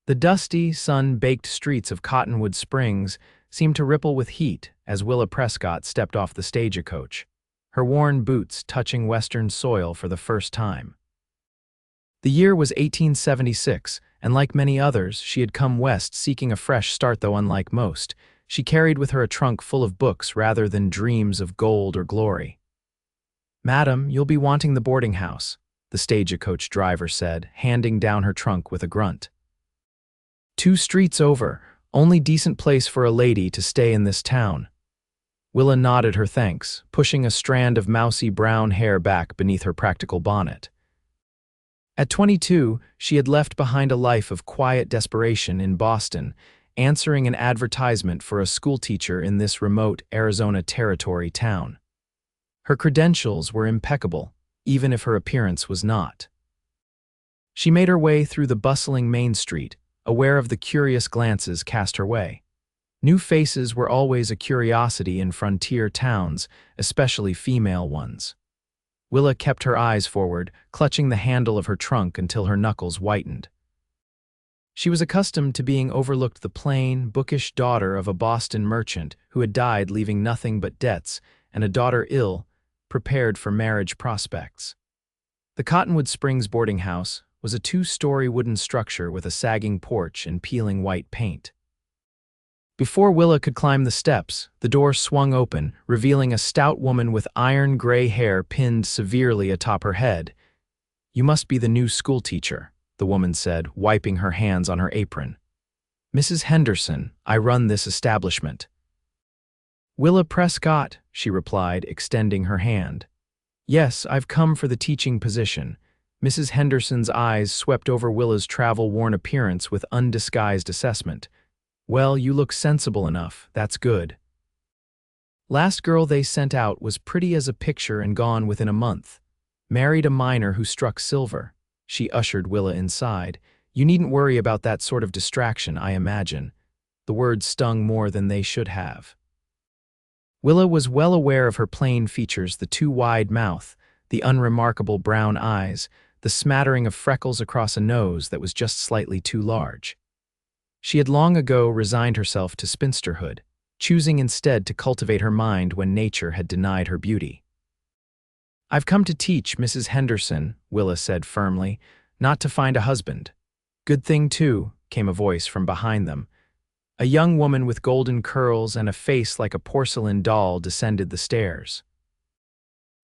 The dusty, sun-baked streets of Cottonwood Springs seemed to ripple with heat as Willa Prescott stepped off the stagecoach, her worn boots touching western soil for the first time. The year was 1876, and like many others, she had come west seeking a fresh start. Though unlike most, she carried with her a trunk full of books rather than dreams of gold or glory. "Madam, you'll be wanting the boarding house," the stagecoach driver said, handing down her trunk with a grunt. "2 streets over, only decent place for a lady to stay in this town." Willa nodded her thanks, pushing a strand of mousy brown hair back beneath her practical bonnet. At 22, she had left behind a life of quiet desperation in Boston, answering an advertisement for a schoolteacher in this remote Arizona Territory town. Her credentials were impeccable, even if her appearance was not. She made her way through the bustling Main Street, aware of the curious glances cast her way. New faces were always a curiosity in frontier towns, especially female ones. Willa kept her eyes forward, clutching the handle of her trunk until her knuckles whitened. She was accustomed to being overlooked, the plain, bookish daughter of a Boston merchant who had died leaving nothing but debts, and a daughter ill, prepared for marriage prospects. The Cottonwood Springs boarding house was a 2-story wooden structure with a sagging porch and peeling white paint. Before Willa could climb the steps, the door swung open, revealing a stout woman with iron gray hair pinned severely atop her head. "You must be the new schoolteacher," the woman said, wiping her hands on her apron. "Mrs. Henderson, I run this establishment." "Willa Prescott," she replied, extending her hand. "Yes, I've come for the teaching position." Mrs. Henderson's eyes swept over Willa's travel-worn appearance with undisguised assessment. "Well, you look sensible enough, that's good." "Last girl they sent out was pretty as a picture and gone within a month. Married a miner who struck silver." She ushered Willa inside. "You needn't worry about that sort of distraction, I imagine." The words stung more than they should have. Willa was well aware of her plain features, the too wide mouth, the unremarkable brown eyes, the smattering of freckles across a nose that was just slightly too large. She had long ago resigned herself to spinsterhood, choosing instead to cultivate her mind when nature had denied her beauty. "I've come to teach, Mrs. Henderson," Willa said firmly, "not to find a husband." "Good thing, too," came a voice from behind them. A young woman with golden curls and a face like a porcelain doll descended the stairs.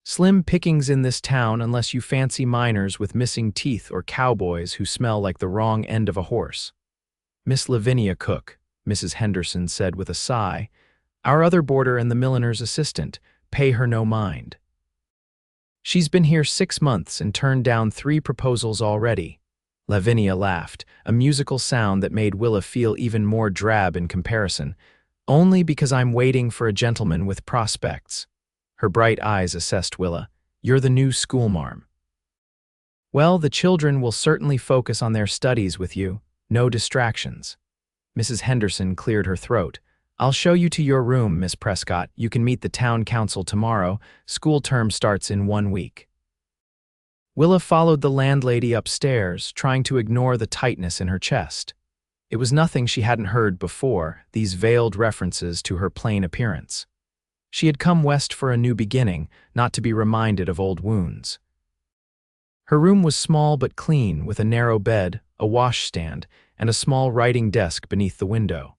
"Slim pickings in this town unless you fancy miners with missing teeth or cowboys who smell like the wrong end of a horse." "Miss Lavinia Cook," Mrs. Henderson said with a sigh. "Our other boarder and the milliner's assistant. Pay her no mind. She's been here 6 months and turned down 3 proposals already." Lavinia laughed, a musical sound that made Willa feel even more drab in comparison. "Only because I'm waiting for a gentleman with prospects." Her bright eyes assessed Willa. "You're the new schoolmarm." "Well, the children will certainly focus on their studies with you. No distractions." Mrs. Henderson cleared her throat. "I'll show you to your room, Miss Prescott. You can meet the town council tomorrow. School term starts in 1 week." Willa followed the landlady upstairs, trying to ignore the tightness in her chest. It was nothing she hadn't heard before, these veiled references to her plain appearance. She had come west for a new beginning, not to be reminded of old wounds. Her room was small but clean, with a narrow bed, a washstand, and a small writing desk beneath the window.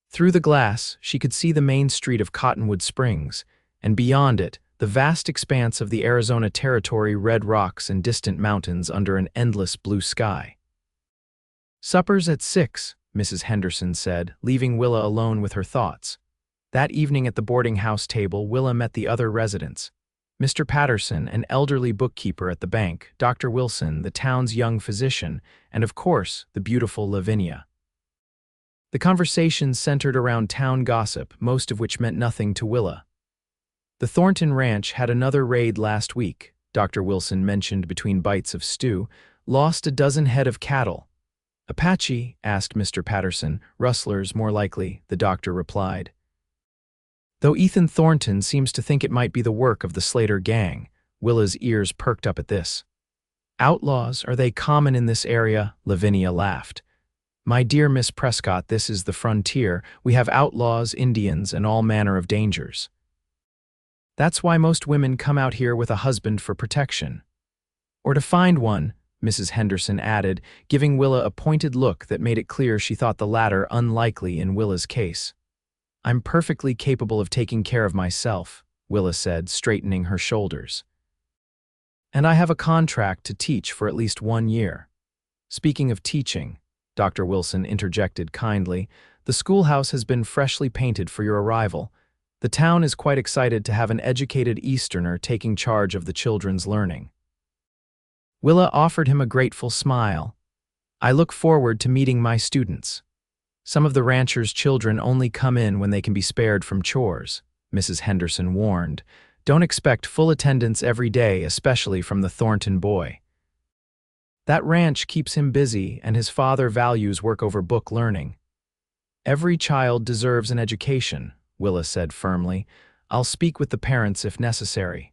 Through the glass, she could see the main street of Cottonwood Springs, and beyond it, the vast expanse of the Arizona Territory, red rocks and distant mountains under an endless blue sky. "Supper's at 6, Mrs. Henderson said, leaving Willa alone with her thoughts. That evening at the boarding house table, Willa met the other residents. Mr. Patterson, an elderly bookkeeper at the bank, Dr. Wilson, the town's young physician, and of course, the beautiful Lavinia. The conversation centered around town gossip, most of which meant nothing to Willa. "The Thornton Ranch had another raid last week," Dr. Wilson mentioned between bites of stew. "Lost a dozen head of cattle." "Apache?" asked Mr. Patterson. "Rustlers, more likely," the doctor replied. "Though Ethan Thornton seems to think it might be the work of the Slater gang." Willa's ears perked up at this. "Outlaws, are they common in this area?" Lavinia laughed. "My dear Miss Prescott, this is the frontier. We have outlaws, Indians, and all manner of dangers. That's why most women come out here with a husband for protection. Or to find one," Mrs. Henderson added, giving Willa a pointed look that made it clear she thought the latter unlikely in Willa's case. "I'm perfectly capable of taking care of myself," Willa said, straightening her shoulders. "And I have a contract to teach for at least 1 year. Speaking of teaching," Dr. Wilson interjected kindly, "the schoolhouse has been freshly painted for your arrival. The town is quite excited to have an educated Easterner taking charge of the children's learning." Willa offered him a grateful smile. "I look forward to meeting my students. Some of the ranchers' children only come in when they can be spared from chores," Mrs. Henderson warned. "Don't expect full attendance every day, especially from the Thornton boy. That ranch keeps him busy, and his father values work over book learning." "Every child deserves an education," Willa said firmly. "I'll speak with the parents if necessary."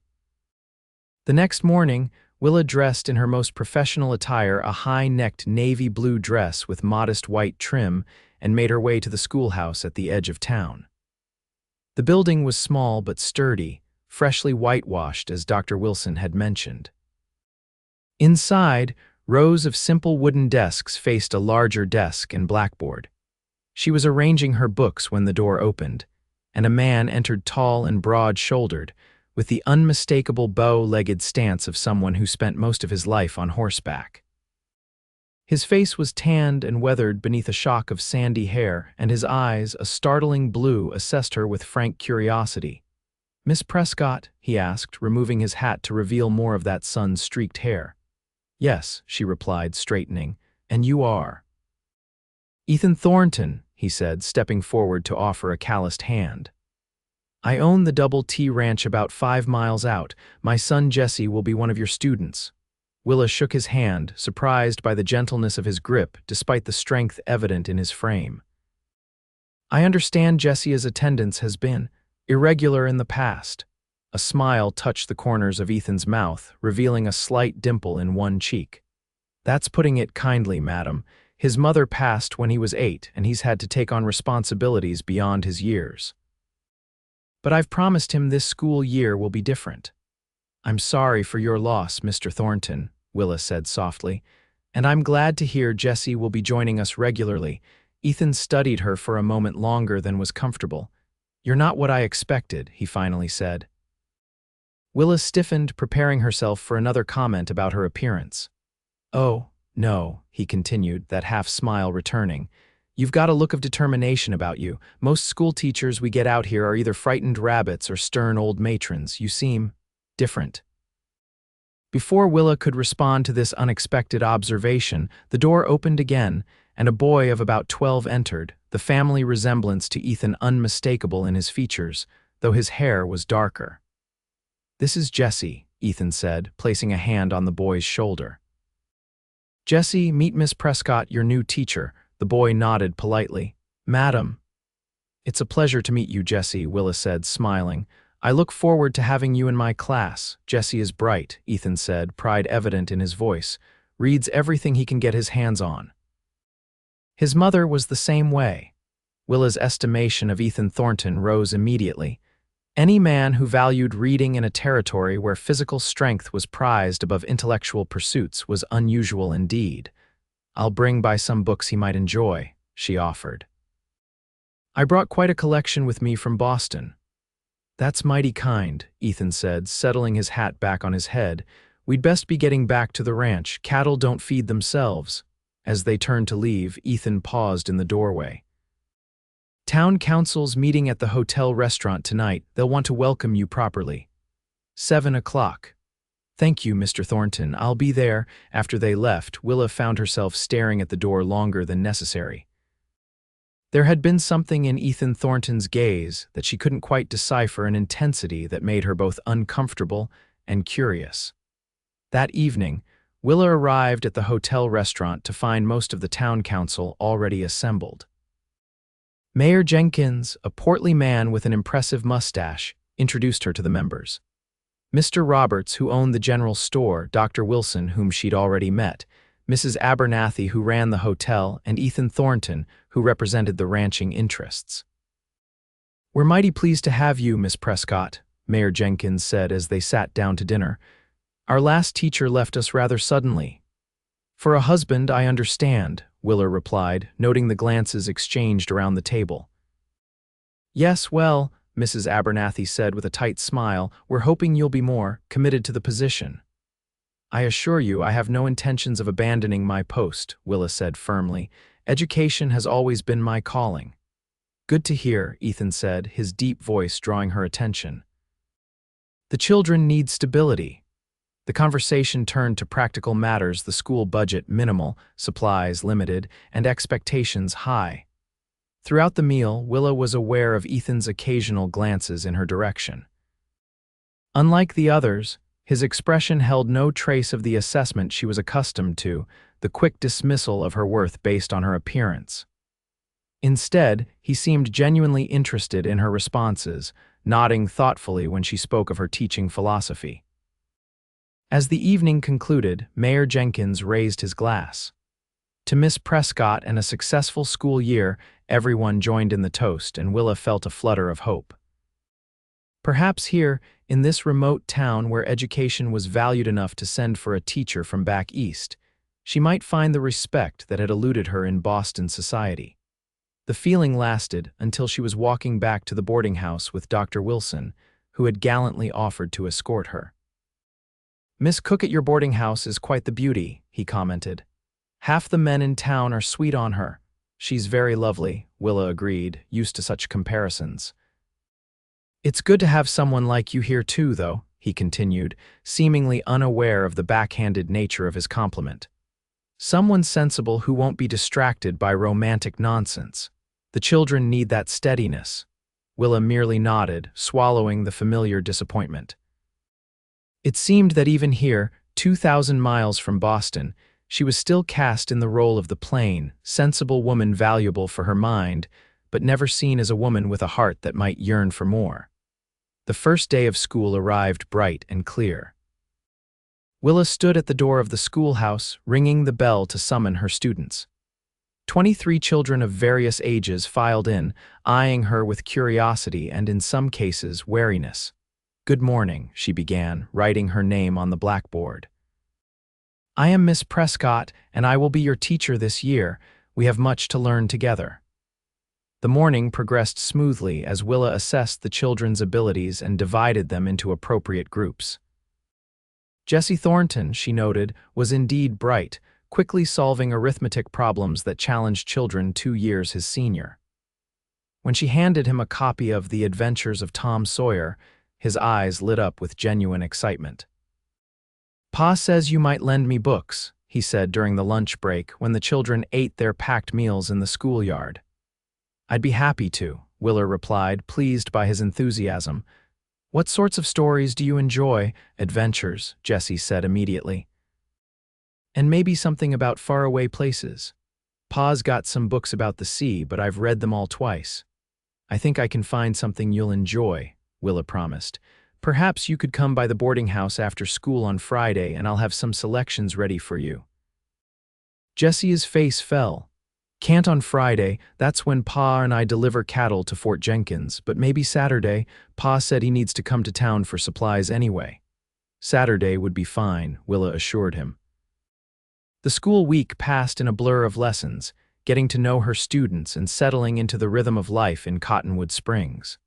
The next morning, Willa dressed in her most professional attire, a high-necked navy blue dress with modest white trim, and made her way to the schoolhouse at the edge of town. The building was small but sturdy, freshly whitewashed as Dr. Wilson had mentioned. Inside, rows of simple wooden desks faced a larger desk and blackboard. She was arranging her books when the door opened, and a man entered, tall and broad-shouldered, with the unmistakable bow-legged stance of someone who spent most of his life on horseback. His face was tanned and weathered beneath a shock of sandy hair, and his eyes, a startling blue, assessed her with frank curiosity. "Miss Prescott?" he asked, removing his hat to reveal more of that sun-streaked hair. "Yes," she replied, straightening. "And you are?" "Ethan Thornton," he said, stepping forward to offer a calloused hand. "I own the Double T Ranch about 5 miles out. My son Jesse will be one of your students." Willa shook his hand, surprised by the gentleness of his grip despite the strength evident in his frame. "I understand Jesse's attendance has been irregular in the past." A smile touched the corners of Ethan's mouth, revealing a slight dimple in one cheek. "That's putting it kindly, madam. His mother passed when he was 8, and he's had to take on responsibilities beyond his years. But I've promised him this school year will be different." "I'm sorry for your loss, Mr. Thornton," Willa said softly, "and I'm glad to hear Jesse will be joining us regularly." Ethan studied her for a moment longer than was comfortable. "You're not what I expected," he finally said. Willa stiffened, preparing herself for another comment about her appearance. "Oh, no," he continued, that half-smile returning. "You've got a look of determination about you. Most school teachers we get out here are either frightened rabbits or stern old matrons. You seem different." Before Willa could respond to this unexpected observation, the door opened again, and a boy of about 12 entered, the family resemblance to Ethan unmistakable in his features, though his hair was darker. "This is Jesse," Ethan said, placing a hand on the boy's shoulder. "Jesse, meet Miss Prescott, your new teacher." The boy nodded politely. "Madam." "It's a pleasure to meet you, Jesse," Willa said, smiling. "I look forward to having you in my class." "Jesse is bright," Ethan said, pride evident in his voice. "Reads everything he can get his hands on." His mother was the same way. Willa's estimation of Ethan Thornton rose immediately. Any man who valued reading in a territory where physical strength was prized above intellectual pursuits was unusual indeed. "I'll bring by some books he might enjoy," she offered. "I brought quite a collection with me from Boston." "That's mighty kind," Ethan said, settling his hat back on his head. "We'd best be getting back to the ranch. Cattle don't feed themselves." As they turned to leave, Ethan paused in the doorway. "Town council's meeting at the hotel restaurant tonight. They'll want to welcome you properly. 7 o'clock. "Thank you, Mr. Thornton. I'll be there." After they left, Willa found herself staring at the door longer than necessary. There had been something in Ethan Thornton's gaze that she couldn't quite decipher, an intensity that made her both uncomfortable and curious. That evening, Willa arrived at the hotel restaurant to find most of the town council already assembled. Mayor Jenkins, a portly man with an impressive mustache, introduced her to the members. Mr. Roberts, who owned the general store, Dr. Wilson, whom she'd already met, Mrs. Abernathy, who ran the hotel, and Ethan Thornton, who represented the ranching interests. "We're mighty pleased to have you, Miss Prescott," Mayor Jenkins said as they sat down to dinner. "Our last teacher left us rather suddenly." "For a husband, I understand," Willa replied, noting the glances exchanged around the table. "Yes, well," Mrs. Abernathy said with a tight smile, "we're hoping you'll be more committed to the position." "I assure you I have no intentions of abandoning my post," Willa said firmly. "Education has always been my calling." "Good to hear," Ethan said, his deep voice drawing her attention. "The children need stability." The conversation turned to practical matters, the school budget minimal, supplies limited, and expectations high. Throughout the meal, Willa was aware of Ethan's occasional glances in her direction. Unlike the others, his expression held no trace of the assessment she was accustomed to, the quick dismissal of her worth based on her appearance. Instead, he seemed genuinely interested in her responses, nodding thoughtfully when she spoke of her teaching philosophy. As the evening concluded, Mayor Jenkins raised his glass. To Miss Prescott and a successful school year, everyone joined in the toast, and Willa felt a flutter of hope. Perhaps here, in this remote town where education was valued enough to send for a teacher from back east, she might find the respect that had eluded her in Boston society. The feeling lasted until she was walking back to the boarding house with Dr. Wilson, who had gallantly offered to escort her. "Miss Cook at your boarding house is quite the beauty," he commented. "Half the men in town are sweet on her." "She's very lovely," Willa agreed, used to such comparisons. "It's good to have someone like you here too, though," he continued, seemingly unaware of the backhanded nature of his compliment. "Someone sensible who won't be distracted by romantic nonsense. The children need that steadiness." Willa merely nodded, swallowing the familiar disappointment. It seemed that even here, 2,000 miles from Boston, she was still cast in the role of the plain, sensible woman valuable for her mind, but never seen as a woman with a heart that might yearn for more. The first day of school arrived bright and clear. Willa stood at the door of the schoolhouse, ringing the bell to summon her students. 23 children of various ages filed in, eyeing her with curiosity and, in some cases, wariness. "Good morning," she began, writing her name on the blackboard. "I am Miss Prescott, and I will be your teacher this year. We have much to learn together." The morning progressed smoothly as Willa assessed the children's abilities and divided them into appropriate groups. Jessie Thornton, she noted, was indeed bright, quickly solving arithmetic problems that challenged children 2 years his senior. When she handed him a copy of The Adventures of Tom Sawyer, his eyes lit up with genuine excitement. "Pa says you might lend me books," he said during the lunch break when the children ate their packed meals in the schoolyard. "I'd be happy to," Willa replied, pleased by his enthusiasm. "What sorts of stories do you enjoy?" "Adventures," Jessie said immediately. "And maybe something about faraway places. Pa's got some books about the sea, but I've read them all twice." "I think I can find something you'll enjoy," Willa promised. "Perhaps you could come by the boarding house after school on Friday and I'll have some selections ready for you." Jessie's face fell. "Can't on Friday, that's when Pa and I deliver cattle to Fort Jenkins, but maybe Saturday. Pa said he needs to come to town for supplies anyway." "Saturday would be fine," Willa assured him. The school week passed in a blur of lessons, getting to know her students and settling into the rhythm of life in Cottonwood Springs.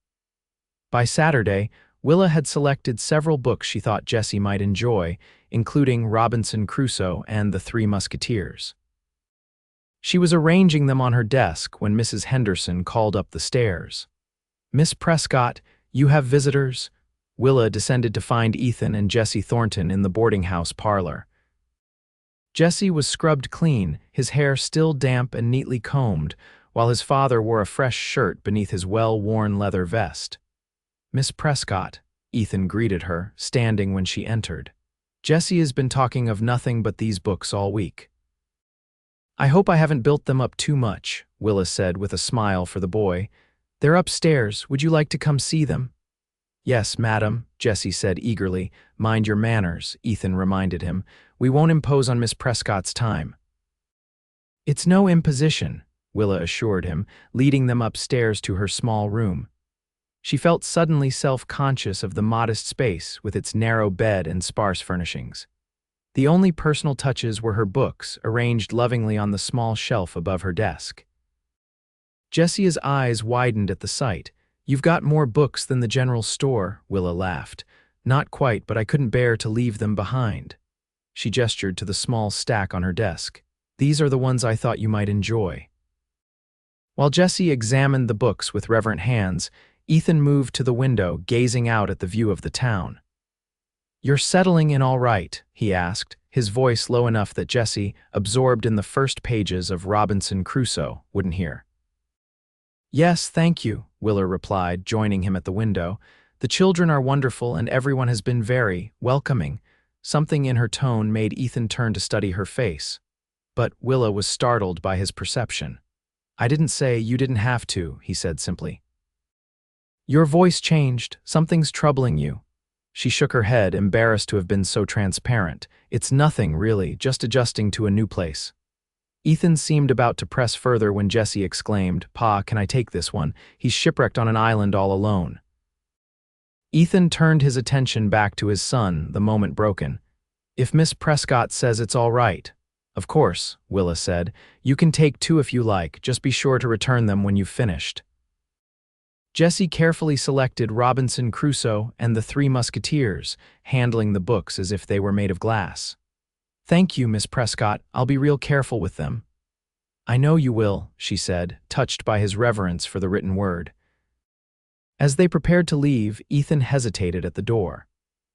By Saturday, Willa had selected several books she thought Jessie might enjoy, including Robinson Crusoe and The Three Musketeers. She was arranging them on her desk when Mrs. Henderson called up the stairs. "Miss Prescott, you have visitors?" Willa descended to find Ethan and Jessie Thornton in the boarding house parlor. Jessie was scrubbed clean, his hair still damp and neatly combed, while his father wore a fresh shirt beneath his well-worn leather vest. "Miss Prescott," Ethan greeted her, standing when she entered. "Jessie has been talking of nothing but these books all week." "I hope I haven't built them up too much," Willa said with a smile for the boy. "They're upstairs. Would you like to come see them?" "Yes, madam," Jessie said eagerly. "Mind your manners," Ethan reminded him. We won't impose on Miss Prescott's time." "It's no imposition," Willa assured him, leading them upstairs to her small room. She felt suddenly self-conscious of the modest space with its narrow bed and sparse furnishings. The only personal touches were her books, arranged lovingly on the small shelf above her desk. Jessia's eyes widened at the sight. "You've got more books than the general store," Willa laughed. "Not quite, but I couldn't bear to leave them behind." She gestured to the small stack on her desk. "These are the ones I thought you might enjoy." While Jessie examined the books with reverent hands, Ethan moved to the window, gazing out at the view of the town. "You're settling in all right?" he asked, his voice low enough that Jessie, absorbed in the first pages of Robinson Crusoe, wouldn't hear. "Yes, thank you," Willa replied, joining him at the window. "The children are wonderful and everyone has been very welcoming." Something in her tone made Ethan turn to study her face. But Willa was startled by his perception. "I didn't say you didn't have to," he said simply. "Your voice changed. Something's troubling you." She shook her head, embarrassed to have been so transparent. "It's nothing, really, just adjusting to a new place." Ethan seemed about to press further when Jessie exclaimed, "Pa, can I take this one? He's shipwrecked on an island all alone." Ethan turned his attention back to his son, the moment broken. "If Miss Prescott says it's all right." "Of course," Willa said. "You can take 2 if you like, just be sure to return them when you've finished." Jessie carefully selected Robinson Crusoe and the 3 Musketeers, handling the books as if they were made of glass. "Thank you, Miss Prescott. I'll be real careful with them." "I know you will," she said, touched by his reverence for the written word. As they prepared to leave, Ethan hesitated at the door.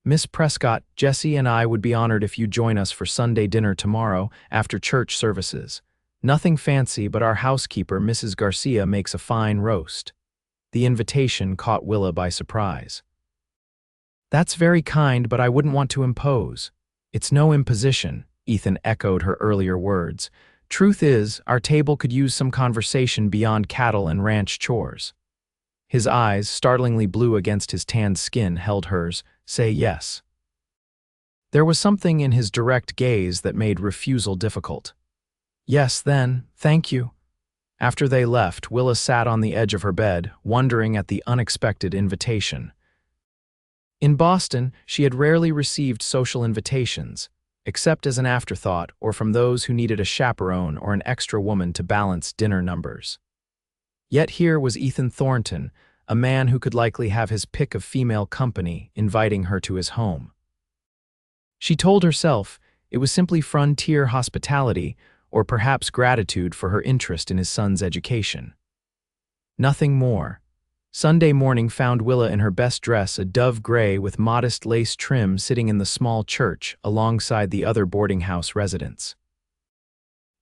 "Miss Prescott, Jessie and I would be honored if you join us for Sunday dinner tomorrow after church services. Nothing fancy, but our housekeeper, Mrs. Garcia, makes a fine roast." The invitation caught Willa by surprise. "That's very kind, but I wouldn't want to impose." "It's no imposition," Ethan echoed her earlier words. "Truth is, our table could use some conversation beyond cattle and ranch chores." His eyes, startlingly blue against his tanned skin, held hers. "Say yes." There was something in his direct gaze that made refusal difficult. "Yes, then, thank you." After they left, Willa sat on the edge of her bed, wondering at the unexpected invitation. In Boston, she had rarely received social invitations, except as an afterthought or from those who needed a chaperone or an extra woman to balance dinner numbers. Yet here was Ethan Thornton, a man who could likely have his pick of female company, inviting her to his home. She told herself it was simply frontier hospitality, or perhaps gratitude for her interest in his son's education. Nothing more. Sunday morning found Willa in her best dress, a dove gray with modest lace trim, sitting in the small church alongside the other boarding house residents.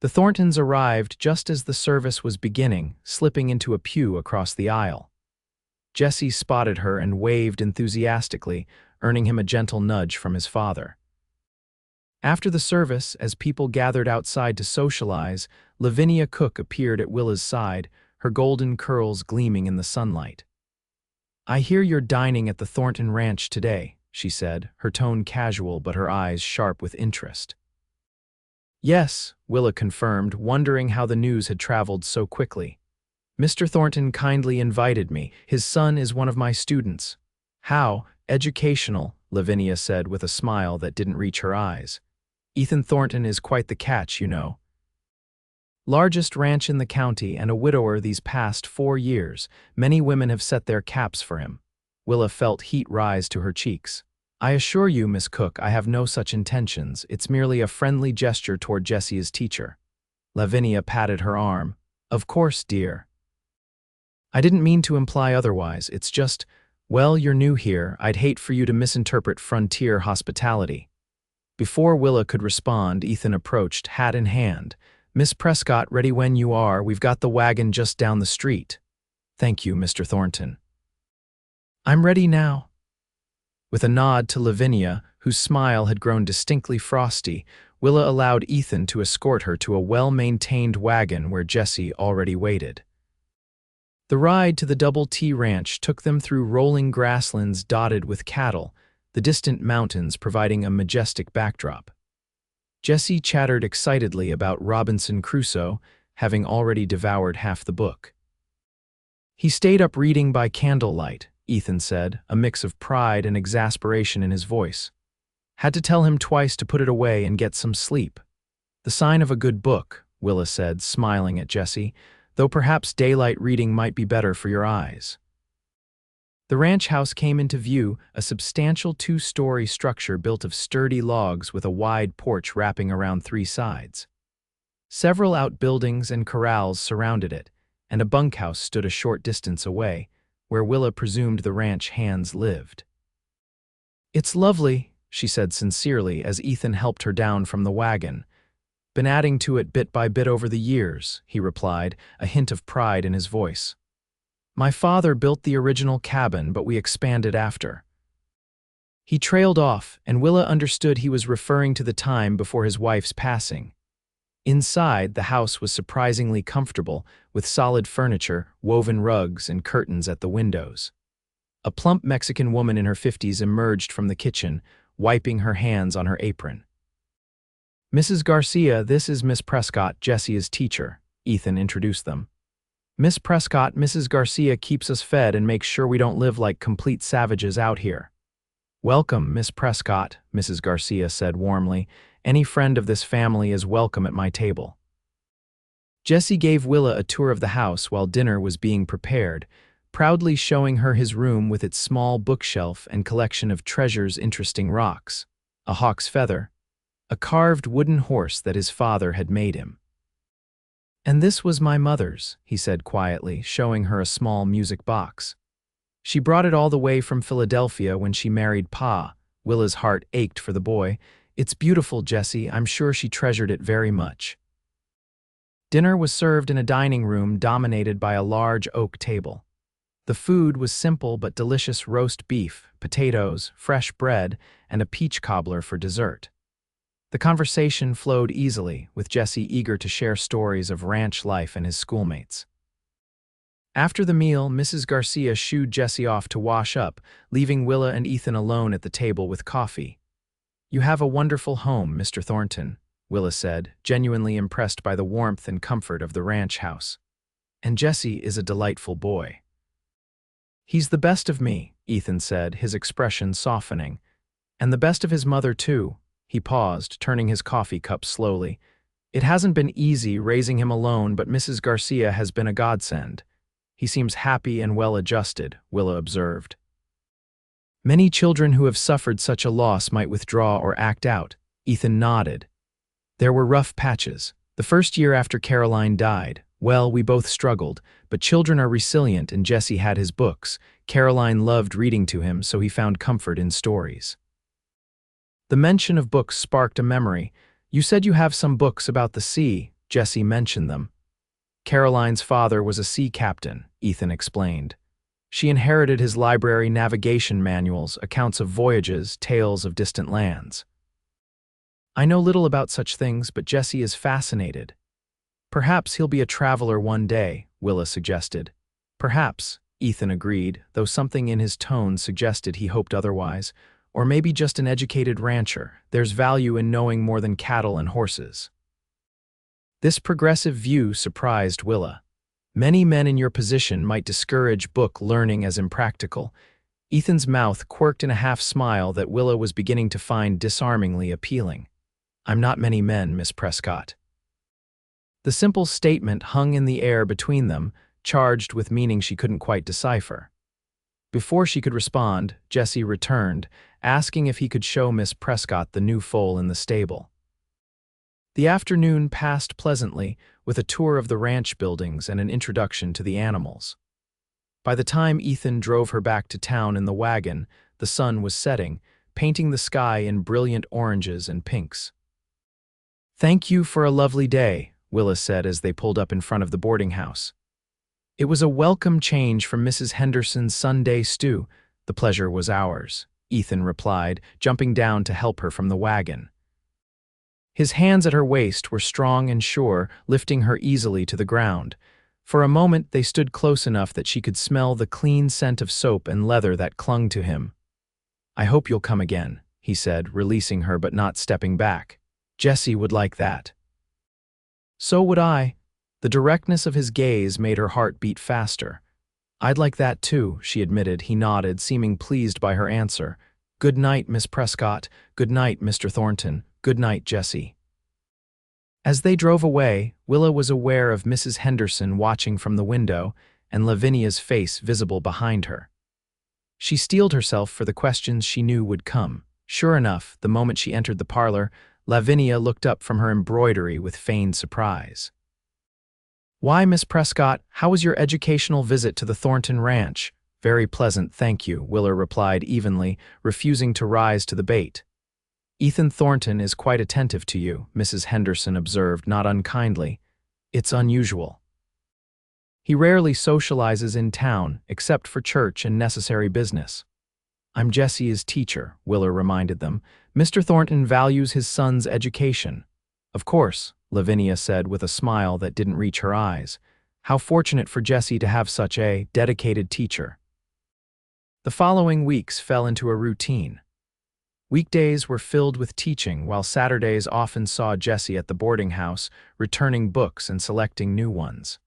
The Thorntons arrived just as the service was beginning, slipping into a pew across the aisle. Jessie spotted her and waved enthusiastically, earning him a gentle nudge from his father. After the service, as people gathered outside to socialize, Lavinia Cook appeared at Willa's side, her golden curls gleaming in the sunlight. "I hear you're dining at the Thornton Ranch today," she said, her tone casual but her eyes sharp with interest. "Yes," Willa confirmed, wondering how the news had traveled so quickly. "Mr. Thornton kindly invited me. His son is one of my students." "How educational," Lavinia said with a smile that didn't reach her eyes. "Ethan Thornton is quite the catch, you know. Largest ranch in the county and a widower these past 4 years. Many women have set their caps for him." Willa felt heat rise to her cheeks. "I assure you, Miss Cook, I have no such intentions. It's merely a friendly gesture toward Jessia's teacher." Lavinia patted her arm. "Of course, dear. I didn't mean to imply otherwise. It's just, well, you're new here. I'd hate for you to misinterpret frontier hospitality." Before Willa could respond, Ethan approached, hat in hand. "Miss Prescott, ready when you are. We've got the wagon just down the street." "Thank you, Mr. Thornton." "I'm ready now." With a nod to Lavinia, whose smile had grown distinctly frosty, Willa allowed Ethan to escort her to a well-maintained wagon where Jessie already waited. The ride to the Double T Ranch took them through rolling grasslands dotted with cattle, the distant mountains providing a majestic backdrop. Jesse chattered excitedly about Robinson Crusoe, having already devoured half the book. He stayed up reading by candlelight, Ethan said, a mix of pride and exasperation in his voice. Had to tell him twice to put it away and get some sleep. The sign of a good book, Willa said, smiling at Jesse, though perhaps daylight reading might be better for your eyes. The ranch house came into view, a substantial two-story structure built of sturdy logs with a wide porch wrapping around three sides. Several outbuildings and corrals surrounded it, and a bunkhouse stood a short distance away, where Willa presumed the ranch hands lived. "It's lovely," she said sincerely as Ethan helped her down from the wagon. "Been adding to it bit by bit over the years," he replied, a hint of pride in his voice. "My father built the original cabin, but we expanded after." He trailed off, and Willa understood he was referring to the time before his wife's passing. Inside, the house was surprisingly comfortable, with solid furniture, woven rugs, and curtains at the windows. A plump Mexican woman in her 50s emerged from the kitchen, wiping her hands on her apron. "Mrs. Garcia, this is Miss Prescott, Jesse's teacher," Ethan introduced them. "Miss Prescott, Mrs. Garcia keeps us fed and makes sure we don't live like complete savages out here." "Welcome, Miss Prescott," Mrs. Garcia said warmly. "Any friend of this family is welcome at my table." Jesse gave Willa a tour of the house while dinner was being prepared, proudly showing her his room with its small bookshelf and collection of treasures, interesting rocks, a hawk's feather, a carved wooden horse that his father had made him. "And this was my mother's," he said quietly, showing her a small music box. "She brought it all the way from Philadelphia when she married Pa." Willa's heart ached for the boy. "It's beautiful, Jesse. I'm sure she treasured it very much." Dinner was served in a dining room dominated by a large oak table. The food was simple but delicious: roast beef, potatoes, fresh bread, and a peach cobbler for dessert. The conversation flowed easily, with Jesse eager to share stories of ranch life and his schoolmates. After the meal, Mrs. Garcia shooed Jesse off to wash up, leaving Willa and Ethan alone at the table with coffee. "You have a wonderful home, Mr. Thornton," Willa said, genuinely impressed by the warmth and comfort of the ranch house. "And Jesse is a delightful boy." "He's the best of me," Ethan said, his expression softening. "And the best of his mother, too." He paused, turning his coffee cup slowly. "It hasn't been easy raising him alone, but Mrs. Garcia has been a godsend. He seems happy and well-adjusted," Willa observed. "Many children who have suffered such a loss might withdraw or act out." Ethan nodded. "There were rough patches. The first year after Caroline died, well, we both struggled, but children are resilient and Jesse had his books. Caroline loved reading to him, so he found comfort in stories." The mention of books sparked a memory. "You said you have some books about the sea." Jesse mentioned them. "Caroline's father was a sea captain," Ethan explained. "She inherited his library navigation manuals, accounts of voyages, tales of distant lands." "I know little about such things, but Jesse is fascinated." "Perhaps he'll be a traveler one day," Willa suggested. "Perhaps," Ethan agreed, though something in his tone suggested he hoped otherwise. "Or maybe just an educated rancher. There's value in knowing more than cattle and horses." This progressive view surprised Willa. Many men in your position might discourage book learning as impractical. Ethan's mouth quirked in a half-smile that Willa was beginning to find disarmingly appealing. "I'm not many men, Miss Prescott." The simple statement hung in the air between them, charged with meaning she couldn't quite decipher. Before she could respond, Jesse returned, asking if he could show Miss Prescott the new foal in the stable. The afternoon passed pleasantly, with a tour of the ranch buildings and an introduction to the animals. By the time Ethan drove her back to town in the wagon, the sun was setting, painting the sky in brilliant oranges and pinks. "Thank you for a lovely day," Willa said as they pulled up in front of the boarding house. "It was a welcome change from Mrs. Henderson's Sunday stew." "The pleasure was ours," Ethan replied, jumping down to help her from the wagon. His hands at her waist were strong and sure, lifting her easily to the ground. For a moment they stood close enough that she could smell the clean scent of soap and leather that clung to him. "I hope you'll come again," he said, releasing her but not stepping back. Jesse would like that. So would I. The directness of his gaze made her heart beat faster. I'd like that too, she admitted. He nodded, seeming pleased by her answer. Good night, Miss Prescott. Good night, Mr. Thornton. Good night, Jesse. As they drove away, Willa was aware of Mrs. Henderson watching from the window and Lavinia's face visible behind her. She steeled herself for the questions she knew would come. Sure enough, the moment she entered the parlor, Lavinia looked up from her embroidery with feigned surprise. Why, Miss Prescott, how was your educational visit to the Thornton Ranch? Very pleasant, thank you, Willa replied evenly, refusing to rise to the bait. Ethan Thornton is quite attentive to you, Mrs. Henderson observed, not unkindly. It's unusual. He rarely socializes in town, except for church and necessary business. I'm Jesse's teacher, Willa reminded them. Mr. Thornton values his son's education. Of course, Lavinia said with a smile that didn't reach her eyes. How fortunate for Jesse to have such a dedicated teacher. The following weeks fell into a routine. Weekdays were filled with teaching, while Saturdays often saw Jesse at the boarding house, returning books and selecting new ones.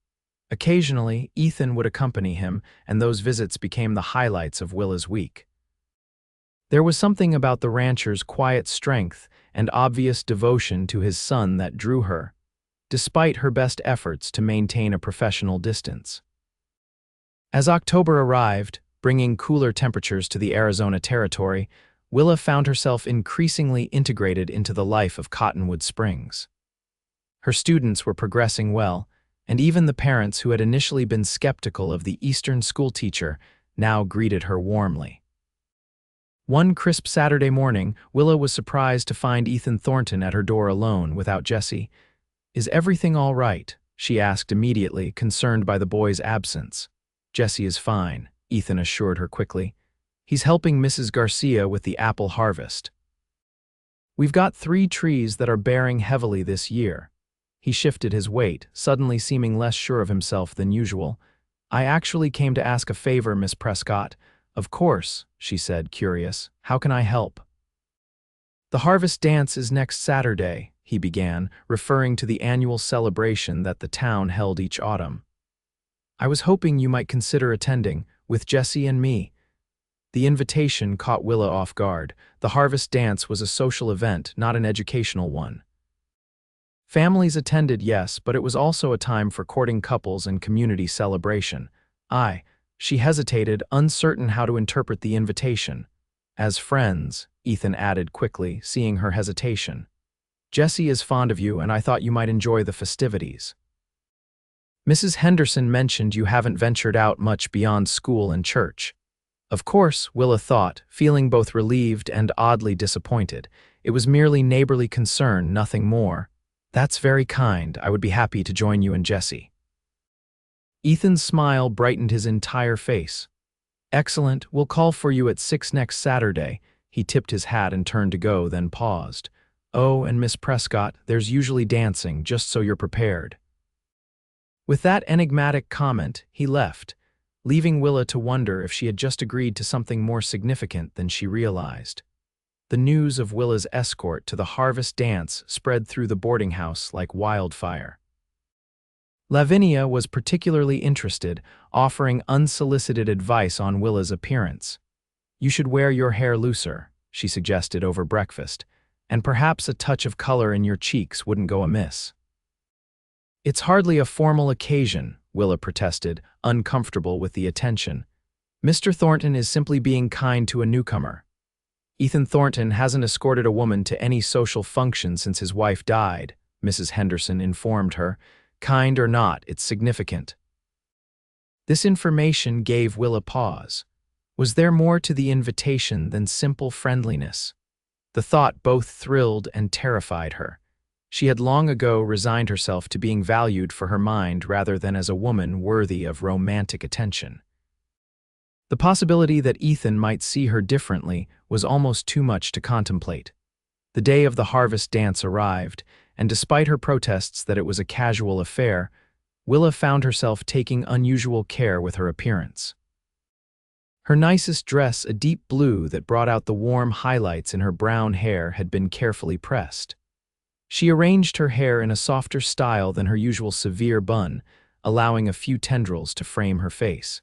Occasionally, Ethan would accompany him, and those visits became the highlights of Willa's week. There was something about the rancher's quiet strength and obvious devotion to his son that drew her, despite her best efforts to maintain a professional distance. As October arrived, bringing cooler temperatures to the Arizona territory, Willa found herself increasingly integrated into the life of Cottonwood Springs. Her students were progressing well, and even the parents who had initially been skeptical of the Eastern schoolteacher now greeted her warmly. One crisp Saturday morning, Willa was surprised to find Ethan Thornton at her door alone without Jesse. Is everything all right? She asked immediately, concerned by the boy's absence. Jesse is fine, Ethan assured her quickly. He's helping Mrs. Garcia with the apple harvest. We've got 3 trees that are bearing heavily this year. He shifted his weight, suddenly seeming less sure of himself than usual. I actually came to ask a favor, Miss Prescott. Of course, she said, curious. How can I help? The harvest dance is next Saturday, he began, referring to the annual celebration that the town held each autumn. I was hoping you might consider attending, with Jesse and me. The invitation caught Willa off guard. The harvest dance was a social event, not an educational one. Families attended, yes, but it was also a time for courting couples and community celebration. She hesitated, uncertain how to interpret the invitation. As friends, Ethan added quickly, seeing her hesitation. Jesse is fond of you, and I thought you might enjoy the festivities. Mrs. Henderson mentioned you haven't ventured out much beyond school and church. Of course, Willa thought, feeling both relieved and oddly disappointed. It was merely neighborly concern, nothing more. That's very kind. I would be happy to join you and Jesse. Ethan's smile brightened his entire face. Excellent. We'll call for you at 6 next Saturday. He tipped his hat and turned to go, then paused. Oh, and Miss Prescott, there's usually dancing, just so you're prepared. With that enigmatic comment, he left, leaving Willa to wonder if she had just agreed to something more significant than she realized. The news of Willa's escort to the harvest dance spread through the boarding house like wildfire. Lavinia was particularly interested, offering unsolicited advice on Willa's appearance. You should wear your hair looser, she suggested over breakfast, and perhaps a touch of color in your cheeks wouldn't go amiss. It's hardly a formal occasion, Willa protested, uncomfortable with the attention. Mr. Thornton is simply being kind to a newcomer. Ethan Thornton hasn't escorted a woman to any social function since his wife died, Mrs. Henderson informed her. Kind or not, it's significant. This information gave Willa pause. Was there more to the invitation than simple friendliness? The thought both thrilled and terrified her. She had long ago resigned herself to being valued for her mind rather than as a woman worthy of romantic attention. The possibility that Ethan might see her differently was almost too much to contemplate. The day of the harvest dance arrived, and despite her protests that it was a casual affair, Willa found herself taking unusual care with her appearance. Her nicest dress, a deep blue that brought out the warm highlights in her brown hair, had been carefully pressed. She arranged her hair in a softer style than her usual severe bun, allowing a few tendrils to frame her face.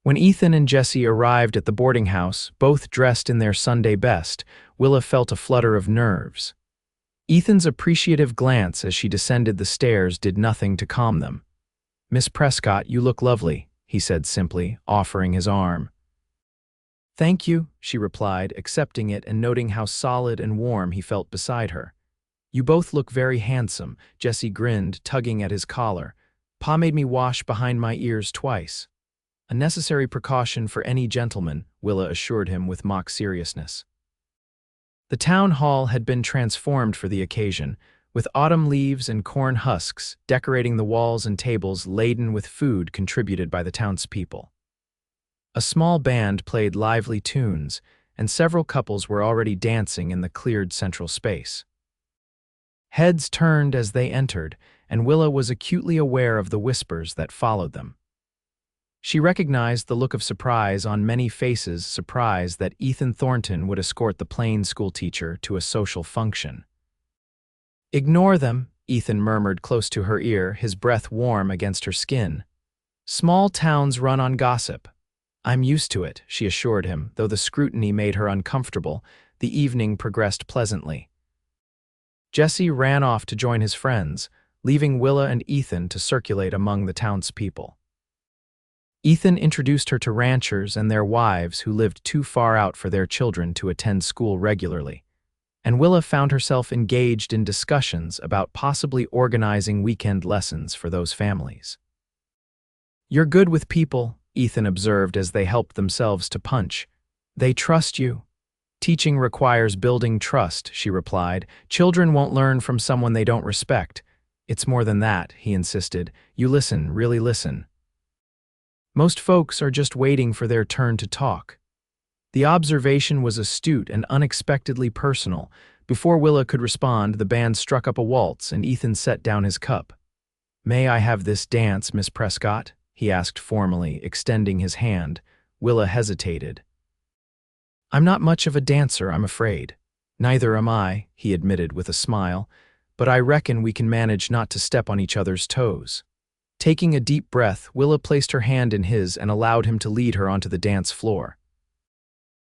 When Ethan and Jessie arrived at the boarding house, both dressed in their Sunday best, Willa felt a flutter of nerves. Ethan's appreciative glance as she descended the stairs did nothing to calm them. "Miss Prescott, you look lovely," he said simply, offering his arm. "Thank you," she replied, accepting it and noting how solid and warm he felt beside her. "You both look very handsome," Jessie grinned, tugging at his collar. "Pa made me wash behind my ears twice." "A necessary precaution for any gentleman," Willa assured him with mock seriousness. The town hall had been transformed for the occasion, with autumn leaves and corn husks decorating the walls and tables laden with food contributed by the townspeople. A small band played lively tunes, and several couples were already dancing in the cleared central space. Heads turned as they entered, and Willa was acutely aware of the whispers that followed them. She recognized the look of surprise on many faces, surprise that Ethan Thornton would escort the plain schoolteacher to a social function. "Ignore them," Ethan murmured close to her ear, his breath warm against her skin. "Small towns run on gossip." "I'm used to it," she assured him, though the scrutiny made her uncomfortable. The evening progressed pleasantly. Jessie ran off to join his friends, leaving Willa and Ethan to circulate among the townspeople. Ethan introduced her to ranchers and their wives who lived too far out for their children to attend school regularly, and Willa found herself engaged in discussions about possibly organizing weekend lessons for those families. "You're good with people," Ethan observed as they helped themselves to punch. "They trust you." "Teaching requires building trust," she replied. "Children won't learn from someone they don't respect." "It's more than that," he insisted. "You listen, really listen. Most folks are just waiting for their turn to talk." The observation was astute and unexpectedly personal. Before Willa could respond, the band struck up a waltz and Ethan set down his cup. "May I have this dance, Miss Prescott?" he asked formally, extending his hand. Willa hesitated. "I'm not much of a dancer, I'm afraid." "Neither am I," he admitted with a smile, "but I reckon we can manage not to step on each other's toes." Taking a deep breath, Willa placed her hand in his and allowed him to lead her onto the dance floor.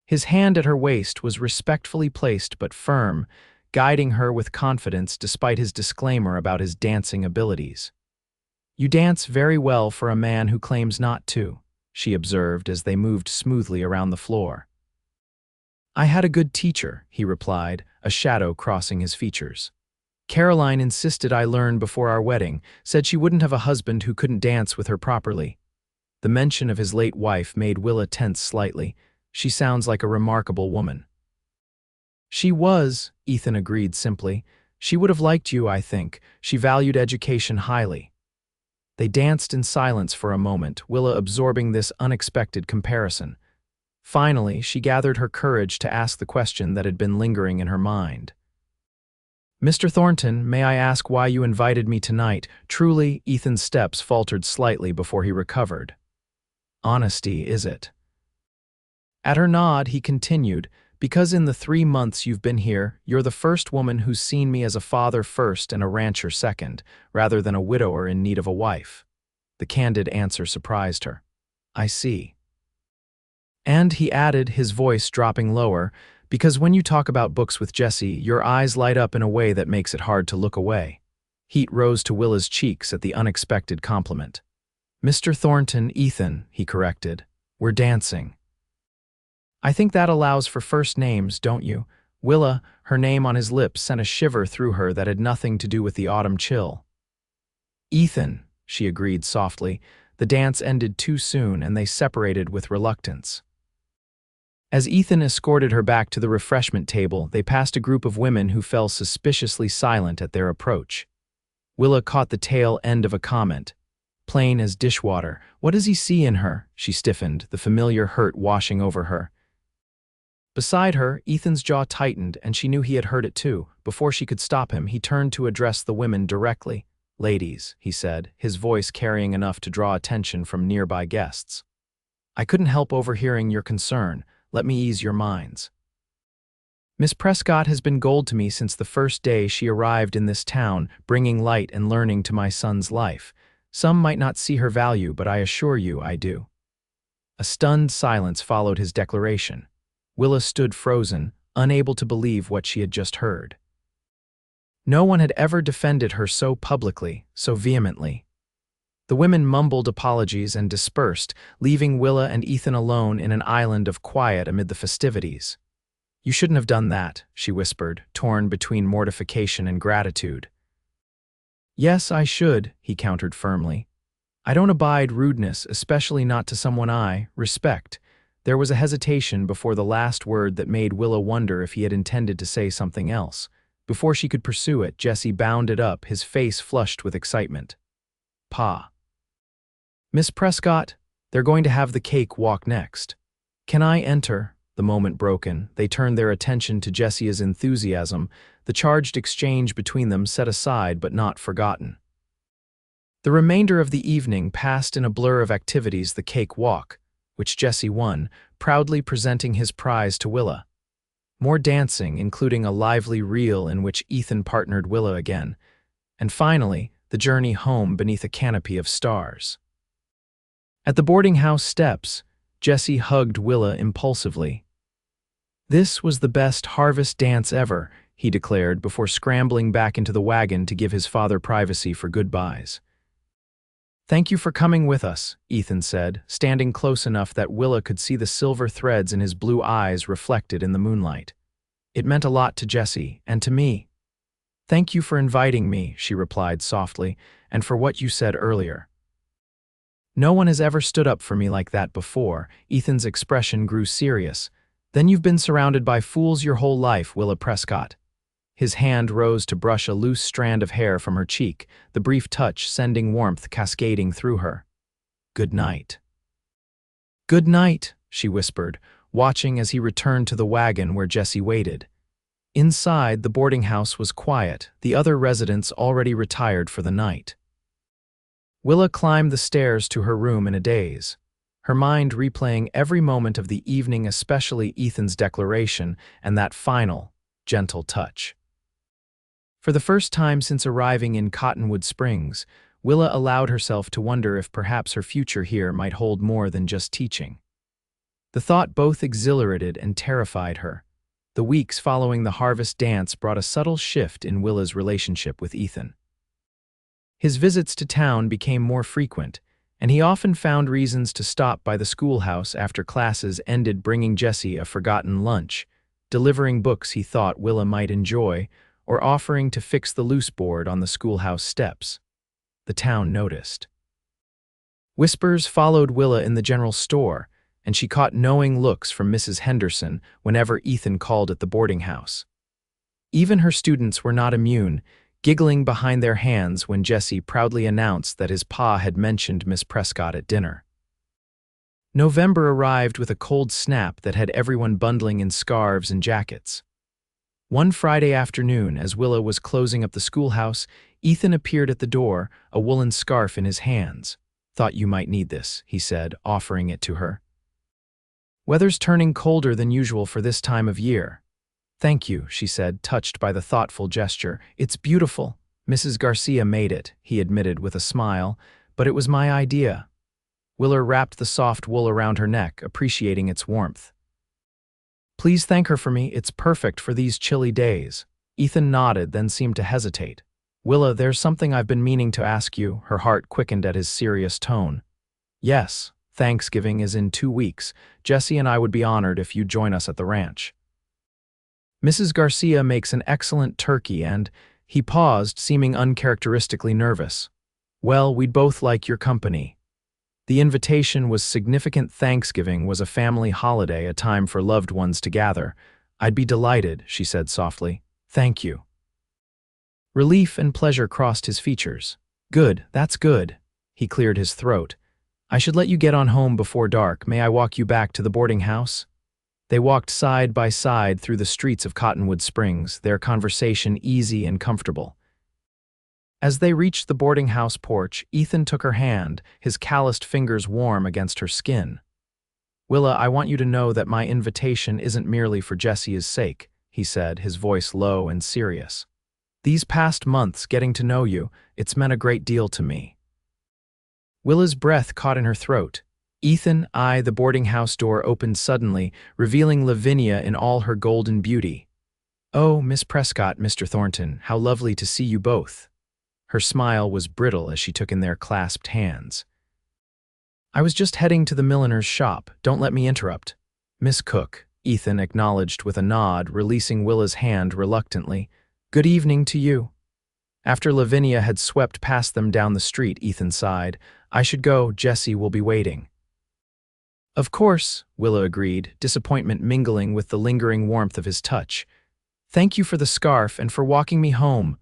His hand at her waist was respectfully placed but firm, guiding her with confidence despite his disclaimer about his dancing abilities. "You dance very well for a man who claims not to," she observed as they moved smoothly around the floor. "I had a good teacher," he replied, a shadow crossing his features. "Caroline insisted I learn before our wedding, said she wouldn't have a husband who couldn't dance with her properly." The mention of his late wife made Willa tense slightly. "She sounds like a remarkable woman." "She was," Ethan agreed simply. "She would have liked you, I think. She valued education highly." They danced in silence for a moment, Willa absorbing this unexpected comparison. Finally, she gathered her courage to ask the question that had been lingering in her mind. "Mr. Thornton, may I ask why you invited me tonight?" Truly, Ethan's steps faltered slightly before he recovered. "Honesty, is it?" At her nod, he continued, "Because in the 3 months you've been here, you're the first woman who's seen me as a father first and a rancher second, rather than a widower in need of a wife." The candid answer surprised her. "I see." And he added, his voice dropping lower, "Because when you talk about books with Jessie, your eyes light up in a way that makes it hard to look away." Heat rose to Willa's cheeks at the unexpected compliment. "Mr. Thornton, Ethan," he corrected. "We're dancing." "I think that allows for first names, don't you?" Willa, her name on his lips, sent a shiver through her that had nothing to do with the autumn chill. "Ethan," she agreed softly. The dance ended too soon, and they separated with reluctance. As Ethan escorted her back to the refreshment table, they passed a group of women who fell suspiciously silent at their approach. Willa caught the tail end of a comment. "Plain as dishwater. What does he see in her?" She stiffened, the familiar hurt washing over her. Beside her, Ethan's jaw tightened, and she knew he had heard it too. Before she could stop him, he turned to address the women directly. "Ladies," he said, his voice carrying enough to draw attention from nearby guests. "I couldn't help overhearing your concern. Let me ease your minds." Miss Prescott has been gold to me since the first day she arrived in this town, bringing light and learning to my son's life. Some might not see her value, but I assure you I do." A stunned silence followed his declaration. Willa stood frozen, unable to believe what she had just heard. No one had ever defended her so publicly, so vehemently. The women mumbled apologies and dispersed, leaving Willa and Ethan alone in an island of quiet amid the festivities. "You shouldn't have done that," she whispered, torn between mortification and gratitude. "Yes, I should," he countered firmly. "I don't abide rudeness, especially not to someone I respect." There was a hesitation before the last word that made Willa wonder if he had intended to say something else. Before she could pursue it, Jesse bounded up, his face flushed with excitement. "Pa." "Miss Prescott, they're going to have the cake walk next. Can I enter?" The moment broken, they turned their attention to Jesse's enthusiasm, the charged exchange between them set aside but not forgotten. The remainder of the evening passed in a blur of activities, the cake walk, which Jesse won, proudly presenting his prize to Willa. More dancing, including a lively reel in which Ethan partnered Willa again. And finally, the journey home beneath a canopy of stars. At the boarding house steps, Jesse hugged Willa impulsively. "This was the best harvest dance ever," he declared before scrambling back into the wagon to give his father privacy for goodbyes. "Thank you for coming with us," Ethan said, standing close enough that Willa could see the silver threads in his blue eyes reflected in the moonlight. "It meant a lot to Jesse, and to me." "Thank you for inviting me," she replied softly, "and for what you said earlier." "No one has ever stood up for me like that before." Ethan's expression grew serious. "Then you've been surrounded by fools your whole life, Willa Prescott." His hand rose to brush a loose strand of hair from her cheek, the brief touch sending warmth cascading through her. "Good night." "Good night," she whispered, watching as he returned to the wagon where Jesse waited. Inside, the boarding house was quiet, the other residents already retired for the night. Willa climbed the stairs to her room in a daze, her mind replaying every moment of the evening, especially Ethan's declaration and that final, gentle touch. For the first time since arriving in Cottonwood Springs, Willa allowed herself to wonder if perhaps her future here might hold more than just teaching. The thought both exhilarated and terrified her. The weeks following the harvest dance brought a subtle shift in Willa's relationship with Ethan. His visits to town became more frequent, and he often found reasons to stop by the schoolhouse after classes ended, bringing Jesse a forgotten lunch, delivering books he thought Willa might enjoy, or offering to fix the loose board on the schoolhouse steps. The town noticed. Whispers followed Willa in the general store, and she caught knowing looks from Mrs. Henderson whenever Ethan called at the boarding house. Even her students were not immune, giggling behind their hands when Jesse proudly announced that his pa had mentioned Miss Prescott at dinner. November arrived with a cold snap that had everyone bundling in scarves and jackets. One Friday afternoon, as Willa was closing up the schoolhouse, Ethan appeared at the door, a woolen scarf in his hands. "Thought you might need this," he said, offering it to her. "Weather's turning colder than usual for this time of year." "Thank you," she said, touched by the thoughtful gesture. "It's beautiful." "Mrs. Garcia made it," he admitted with a smile, "but it was my idea." Willa wrapped the soft wool around her neck, appreciating its warmth. "Please thank her for me. It's perfect for these chilly days." Ethan nodded, then seemed to hesitate. "Willa, there's something I've been meaning to ask you." Her heart quickened at his serious tone. "Yes, Thanksgiving is in 2 weeks. Jesse and I would be honored if you'd join us at the ranch. Mrs. Garcia makes an excellent turkey and—" He paused, seeming uncharacteristically nervous. "Well, we'd both like your company." The invitation was significant. Thanksgiving was a family holiday, a time for loved ones to gather. "I'd be delighted," she said softly. "Thank you." Relief and pleasure crossed his features. "Good, that's good." He cleared his throat. "I should let you get on home before dark. May I walk you back to the boarding house?" They walked side by side through the streets of Cottonwood Springs, their conversation easy and comfortable. As they reached the boarding house porch, Ethan took her hand, his calloused fingers warm against her skin. "Willa, I want you to know that my invitation isn't merely for Jesse's sake," he said, his voice low and serious. "These past months, getting to know you, it's meant a great deal to me." Willa's breath caught in her throat. The boarding house door opened suddenly, revealing Lavinia in all her golden beauty. "Oh, Miss Prescott, Mr. Thornton, how lovely to see you both." Her smile was brittle as she took in their clasped hands. "I was just heading to the milliner's shop. Don't let me interrupt." "Miss Cook," Ethan acknowledged with a nod, releasing Willa's hand reluctantly. "Good evening to you." After Lavinia had swept past them down the street, Ethan sighed. "I should go. Jessie will be waiting." "Of course," Willa agreed, disappointment mingling with the lingering warmth of his touch. "Thank you for the scarf and for walking me home."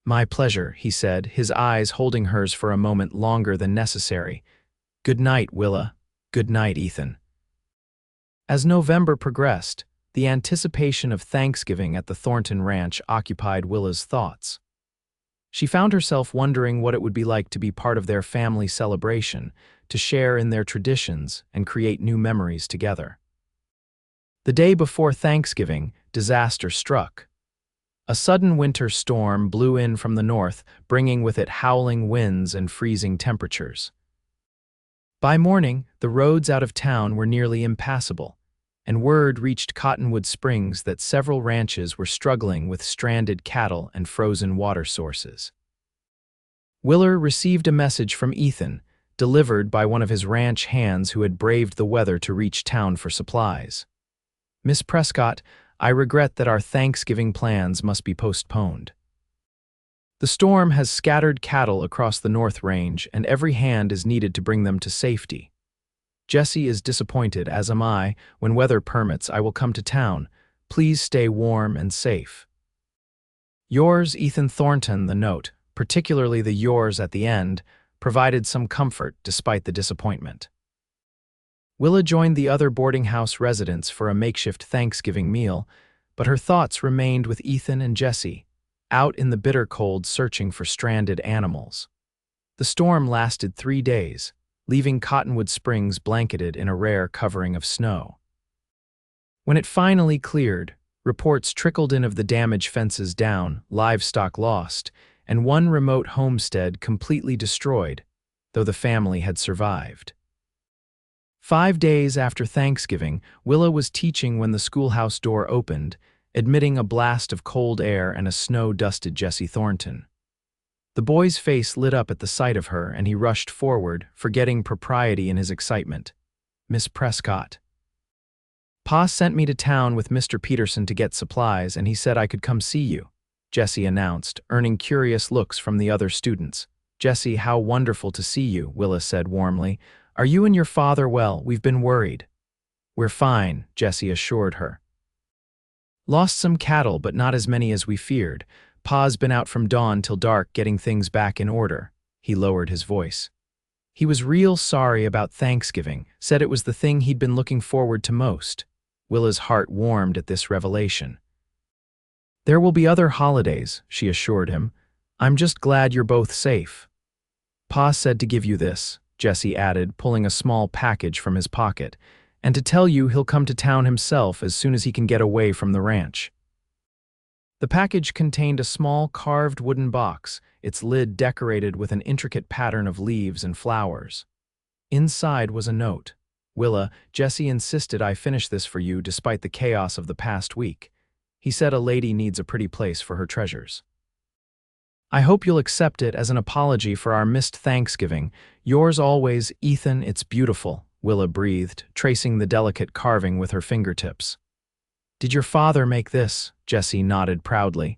"My pleasure," he said, his eyes holding hers for a moment longer than necessary. "Good night, Willa. Good night, Ethan." As November progressed, the anticipation of Thanksgiving at the Thornton Ranch occupied Willa's thoughts. She found herself wondering what it would be like to be part of their family celebration, to share in their traditions and create new memories together. The day before Thanksgiving, disaster struck. A sudden winter storm blew in from the north, bringing with it howling winds and freezing temperatures. By morning, the roads out of town were nearly impassable, and word reached Cottonwood Springs that several ranches were struggling with stranded cattle and frozen water sources. Willa received a message from Ethan, delivered by one of his ranch hands who had braved the weather to reach town for supplies. "Miss Prescott, I regret that our Thanksgiving plans must be postponed. The storm has scattered cattle across the North Range, and every hand is needed to bring them to safety. Jessie is disappointed, as am I. When weather permits, I will come to town. Please stay warm and safe. Yours, Ethan Thornton." The note, particularly the "yours" at the end, provided some comfort despite the disappointment. Willa joined the other boarding house residents for a makeshift Thanksgiving meal, but her thoughts remained with Ethan and Jessie, out in the bitter cold searching for stranded animals. The storm lasted 3 days, leaving Cottonwood Springs blanketed in a rare covering of snow. When it finally cleared, reports trickled in of the damaged fences down, livestock lost, and one remote homestead completely destroyed, though the family had survived. 5 days after Thanksgiving, Willa was teaching when the schoolhouse door opened, admitting a blast of cold air and a snow-dusted Jessie Thornton. The boy's face lit up at the sight of her, and he rushed forward, forgetting propriety in his excitement. "Miss Prescott." "Pa sent me to town with Mr. Peterson to get supplies, and he said I could come see you," Jessie announced, earning curious looks from the other students. "Jessie, how wonderful to see you," Willa said warmly. "Are you and your father well? We've been worried." "We're fine," Jessie assured her. "Lost some cattle, but not as many as we feared. Pa's been out from dawn till dark getting things back in order." He lowered his voice. He was real sorry about Thanksgiving, said it was the thing he'd been looking forward to most. Willa's heart warmed at this revelation. "There will be other holidays," she assured him. "I'm just glad you're both safe." "Pa said to give you this," Jessie added, pulling a small package from his pocket, "and to tell you he'll come to town himself as soon as he can get away from the ranch." The package contained a small carved wooden box, its lid decorated with an intricate pattern of leaves and flowers. Inside was a note. "Willa, Jessie insisted I finish this for you despite the chaos of the past week. He said a lady needs a pretty place for her treasures. I hope you'll accept it as an apology for our missed Thanksgiving. Yours always, Ethan. It's beautiful," Willa breathed, tracing the delicate carving with her fingertips. "Did your father make this?" Jessie nodded proudly.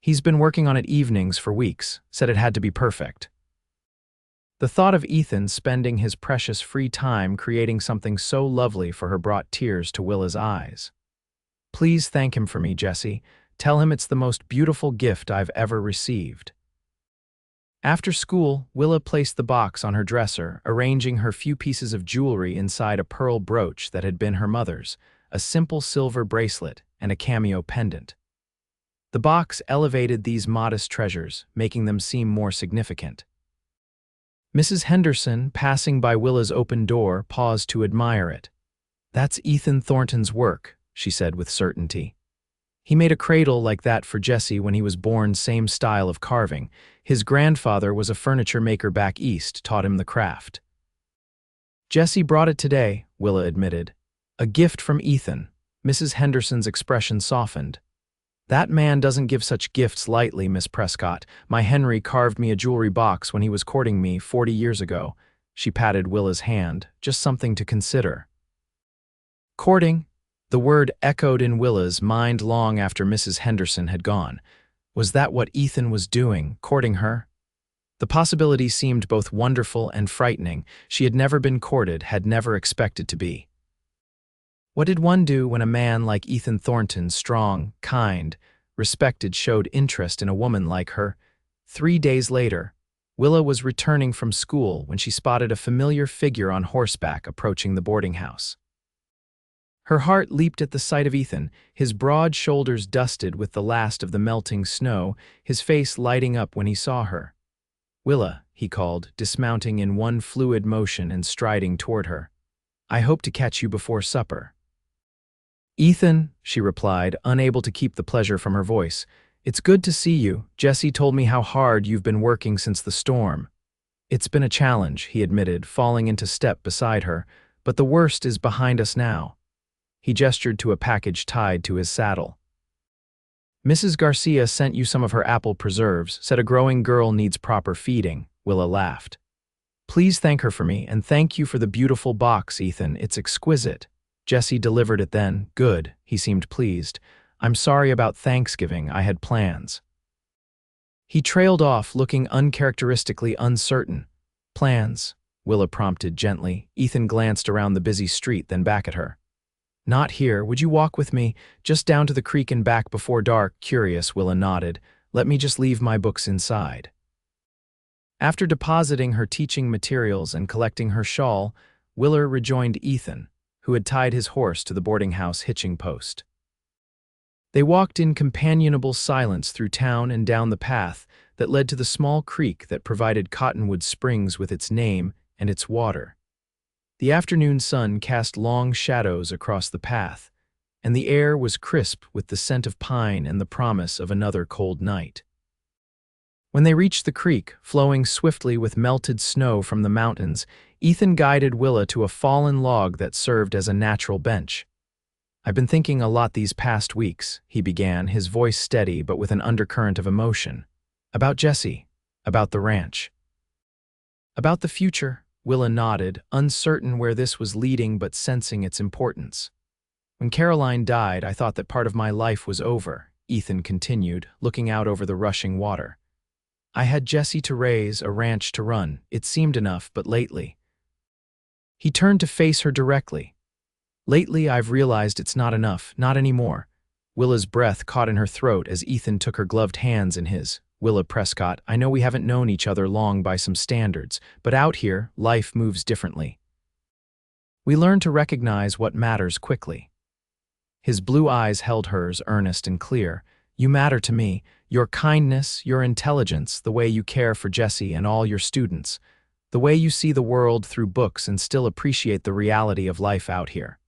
"He's been working on it evenings for weeks, said it had to be perfect." The thought of Ethan spending his precious free time creating something so lovely for her brought tears to Willa's eyes. "Please thank him for me, Jessie. Tell him it's the most beautiful gift I've ever received." After school, Willa placed the box on her dresser, arranging her few pieces of jewelry inside a pearl brooch that had been her mother's, a simple silver bracelet, and a cameo pendant. The box elevated these modest treasures, making them seem more significant. Mrs. Henderson, passing by Willa's open door, paused to admire it. "That's Ethan Thornton's work," she said with certainty. He made a cradle like that for Jesse when he was born, same style of carving. His grandfather was a furniture maker back east, taught him the craft. Jesse brought it today, Willa admitted. A gift from Ethan. Mrs. Henderson's expression softened. That man doesn't give such gifts lightly, Miss Prescott. My Henry carved me a jewelry box when he was courting me 40 years ago. She patted Willa's hand, just something to consider. Courting? The word echoed in Willa's mind long after Mrs. Henderson had gone. Was that what Ethan was doing, courting her? The possibility seemed both wonderful and frightening. She had never been courted, had never expected to be. What did one do when a man like Ethan Thornton, strong, kind, respected, showed interest in a woman like her? 3 days later, Willa was returning from school when she spotted a familiar figure on horseback approaching the boarding house. Her heart leaped at the sight of Ethan, his broad shoulders dusted with the last of the melting snow, his face lighting up when he saw her. "Willa," he called, dismounting in one fluid motion and striding toward her. "I hope to catch you before supper." "Ethan," she replied, unable to keep the pleasure from her voice. "It's good to see you. Jesse told me how hard you've been working since the storm." "It's been a challenge," he admitted, falling into step beside her, "but the worst is behind us now." He gestured to a package tied to his saddle. "Mrs. Garcia sent you some of her apple preserves, said a growing girl needs proper feeding," Willa laughed. "Please thank her for me, and thank you for the beautiful box, Ethan. It's exquisite." Jesse delivered it then. "Good," he seemed pleased. "I'm sorry about Thanksgiving. I had plans." He trailed off, looking uncharacteristically uncertain. "Plans?" Willa prompted gently. Ethan glanced around the busy street, then back at her. "Not here. Would you walk with me? Just down to the creek and back before dark." Curious, Willa nodded. "Let me just leave my books inside." After depositing her teaching materials and collecting her shawl, Willa rejoined Ethan, who had tied his horse to the boarding house hitching post. They walked in companionable silence through town and down the path that led to the small creek that provided Cottonwood Springs with its name and its water. The afternoon sun cast long shadows across the path, and the air was crisp with the scent of pine and the promise of another cold night. When they reached the creek, flowing swiftly with melted snow from the mountains, Ethan guided Willa to a fallen log that served as a natural bench. "I've been thinking a lot these past weeks," he began, his voice steady but with an undercurrent of emotion. "About Jesse, about the ranch." "About the future," Willa nodded, uncertain where this was leading but sensing its importance. "When Caroline died, I thought that part of my life was over," Ethan continued, looking out over the rushing water. "I had Jesse to raise, a ranch to run. It seemed enough, but lately—" He turned to face her directly. "Lately, I've realized it's not enough, not anymore." Willa's breath caught in her throat as Ethan took her gloved hands in his. "Willa Prescott, I know we haven't known each other long by some standards, but out here, life moves differently. We learn to recognize what matters quickly." His blue eyes held hers, earnest and clear. "You matter to me. Your kindness, your intelligence, the way you care for Jesse and all your students, the way you see the world through books and still appreciate the reality of life out here."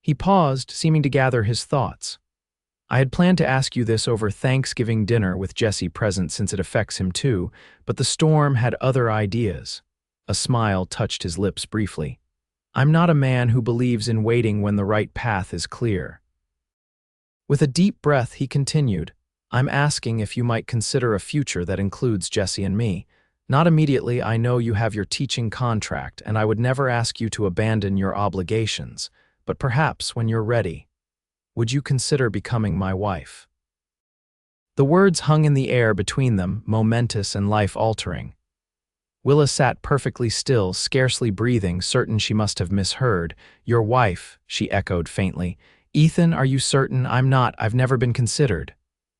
He paused, seeming to gather his thoughts. "I had planned to ask you this over Thanksgiving dinner with Jesse present since it affects him too, but the storm had other ideas." A smile touched his lips briefly. "I'm not a man who believes in waiting when the right path is clear." With a deep breath, he continued, "I'm asking if you might consider a future that includes Jesse and me. Not immediately, I know you have your teaching contract, and I would never ask you to abandon your obligations, but perhaps when you're ready, would you consider becoming my wife?" The words hung in the air between them, momentous and life-altering. Willa sat perfectly still, scarcely breathing, certain she must have misheard. "Your wife," she echoed faintly. "Ethan, are you certain?" "I'm not. I've never been considered."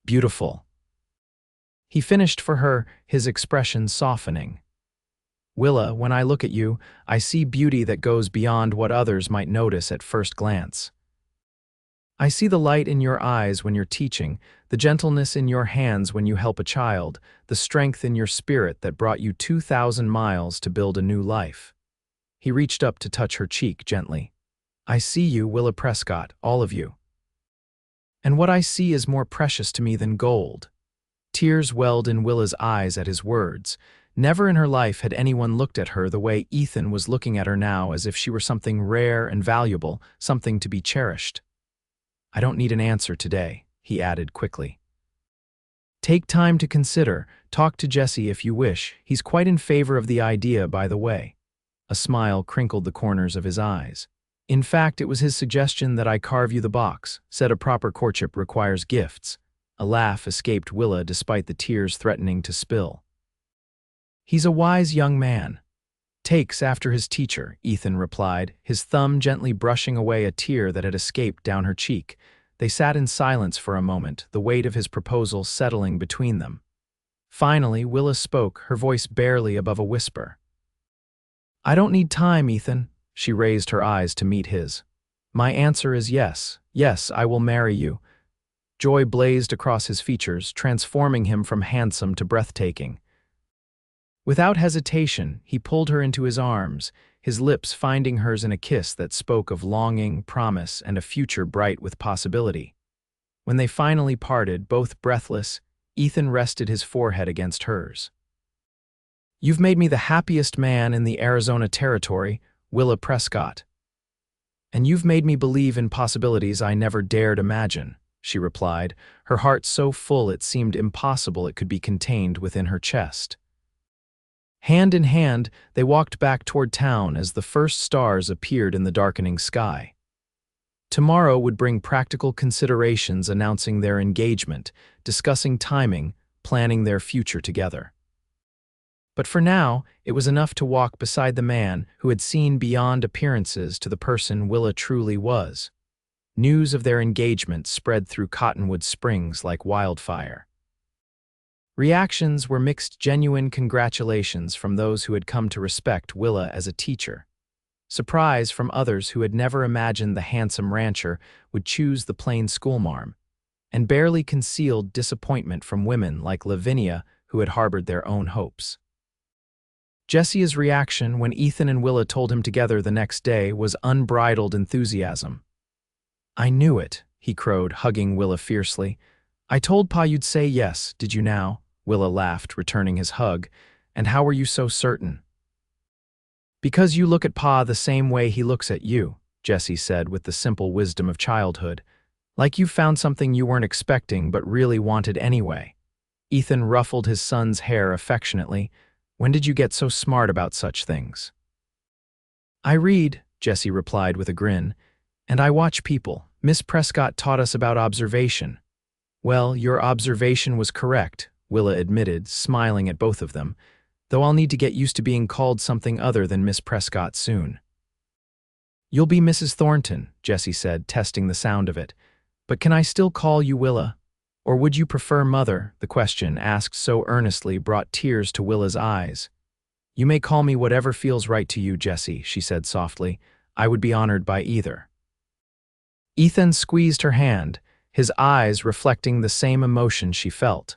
"Beautiful." He finished for her, his expression softening. "Willa, when I look at you, I see beauty that goes beyond what others might notice at first glance. I see the light in your eyes when you're teaching, the gentleness in your hands when you help a child, the strength in your spirit that brought you 2,000 miles to build a new life." He reached up to touch her cheek gently. "I see you, Willa Prescott, all of you." And what I see is more precious to me than gold." Tears welled in Willa's eyes at his words. Never in her life had anyone looked at her the way Ethan was looking at her now, as if she were something rare and valuable, something to be cherished. "I don't need an answer today," he added quickly. "Take time to consider. Talk to Jesse if you wish. He's quite in favor of the idea, by the way." A smile crinkled the corners of his eyes. "In fact, it was his suggestion that I carve you the box. Said a proper courtship requires gifts." A laugh escaped Willa despite the tears threatening to spill. "He's a wise young man. Takes after his teacher," Ethan replied, his thumb gently brushing away a tear that had escaped down her cheek. They sat in silence for a moment, the weight of his proposal settling between them. Finally, Willa spoke, her voice barely above a whisper. "I don't need time, Ethan." She raised her eyes to meet his. "My answer is yes. Yes, I will marry you." Joy blazed across his features, transforming him from handsome to breathtaking. Without hesitation, he pulled her into his arms, his lips finding hers in a kiss that spoke of longing, promise, and a future bright with possibility. When they finally parted, both breathless, Ethan rested his forehead against hers. "You've made me the happiest man in the Arizona Territory, Willa Prescott. And you've made me believe in possibilities I never dared imagine," she replied, her heart so full it seemed impossible it could be contained within her chest. Hand in hand, they walked back toward town as the first stars appeared in the darkening sky. Tomorrow would bring practical considerations announcing their engagement, discussing timing, planning their future together. But for now, it was enough to walk beside the man who had seen beyond appearances to the person Willa truly was. News of their engagement spread through Cottonwood Springs like wildfire. Reactions were mixed, genuine congratulations from those who had come to respect Willa as a teacher. Surprise from others who had never imagined the handsome rancher would choose the plain schoolmarm, and barely concealed disappointment from women like Lavinia who had harbored their own hopes. Jesse's reaction when Ethan and Willa told him together the next day was unbridled enthusiasm. "I knew it," he crowed, hugging Willa fiercely. "I told Pa you'd say yes, did you now?" Willa laughed, returning his hug. "And how were you so certain?" "Because you look at Pa the same way he looks at you," Jesse said with the simple wisdom of childhood. "Like you found something you weren't expecting but really wanted anyway." Ethan ruffled his son's hair affectionately. "When did you get so smart about such things?" "I read," Jesse replied with a grin. "And I watch people. Miss Prescott taught us about observation." "Well, your observation was correct," Willa admitted, smiling at both of them, "though I'll need to get used to being called something other than Miss Prescott soon." "You'll be Mrs. Thornton," Jesse said, testing the sound of it. "But can I still call you Willa? Or would you prefer Mother?" The question, asked so earnestly, brought tears to Willa's eyes. "You may call me whatever feels right to you, Jesse," she said softly. "I would be honored by either." Ethan squeezed her hand, his eyes reflecting the same emotion she felt.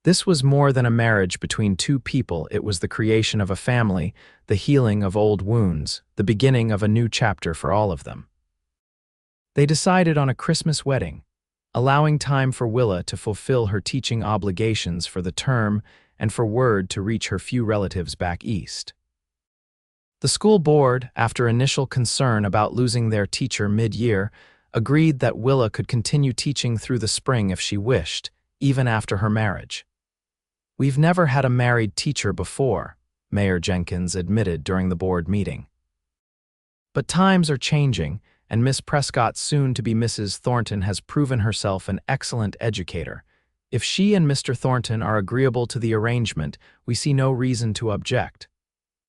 This was more than a marriage between two people. It was the creation of a family, the healing of old wounds, the beginning of a new chapter for all of them. They decided on a Christmas wedding, allowing time for Willa to fulfill her teaching obligations for the term and for word to reach her few relatives back east. The school board, after initial concern about losing their teacher mid-year, agreed that Willa could continue teaching through the spring if she wished, even after her marriage. "We've never had a married teacher before," Mayor Jenkins admitted during the board meeting. "But times are changing, and Miss Prescott, soon to be Mrs. Thornton, has proven herself an excellent educator. If she and Mr. Thornton are agreeable to the arrangement, we see no reason to object."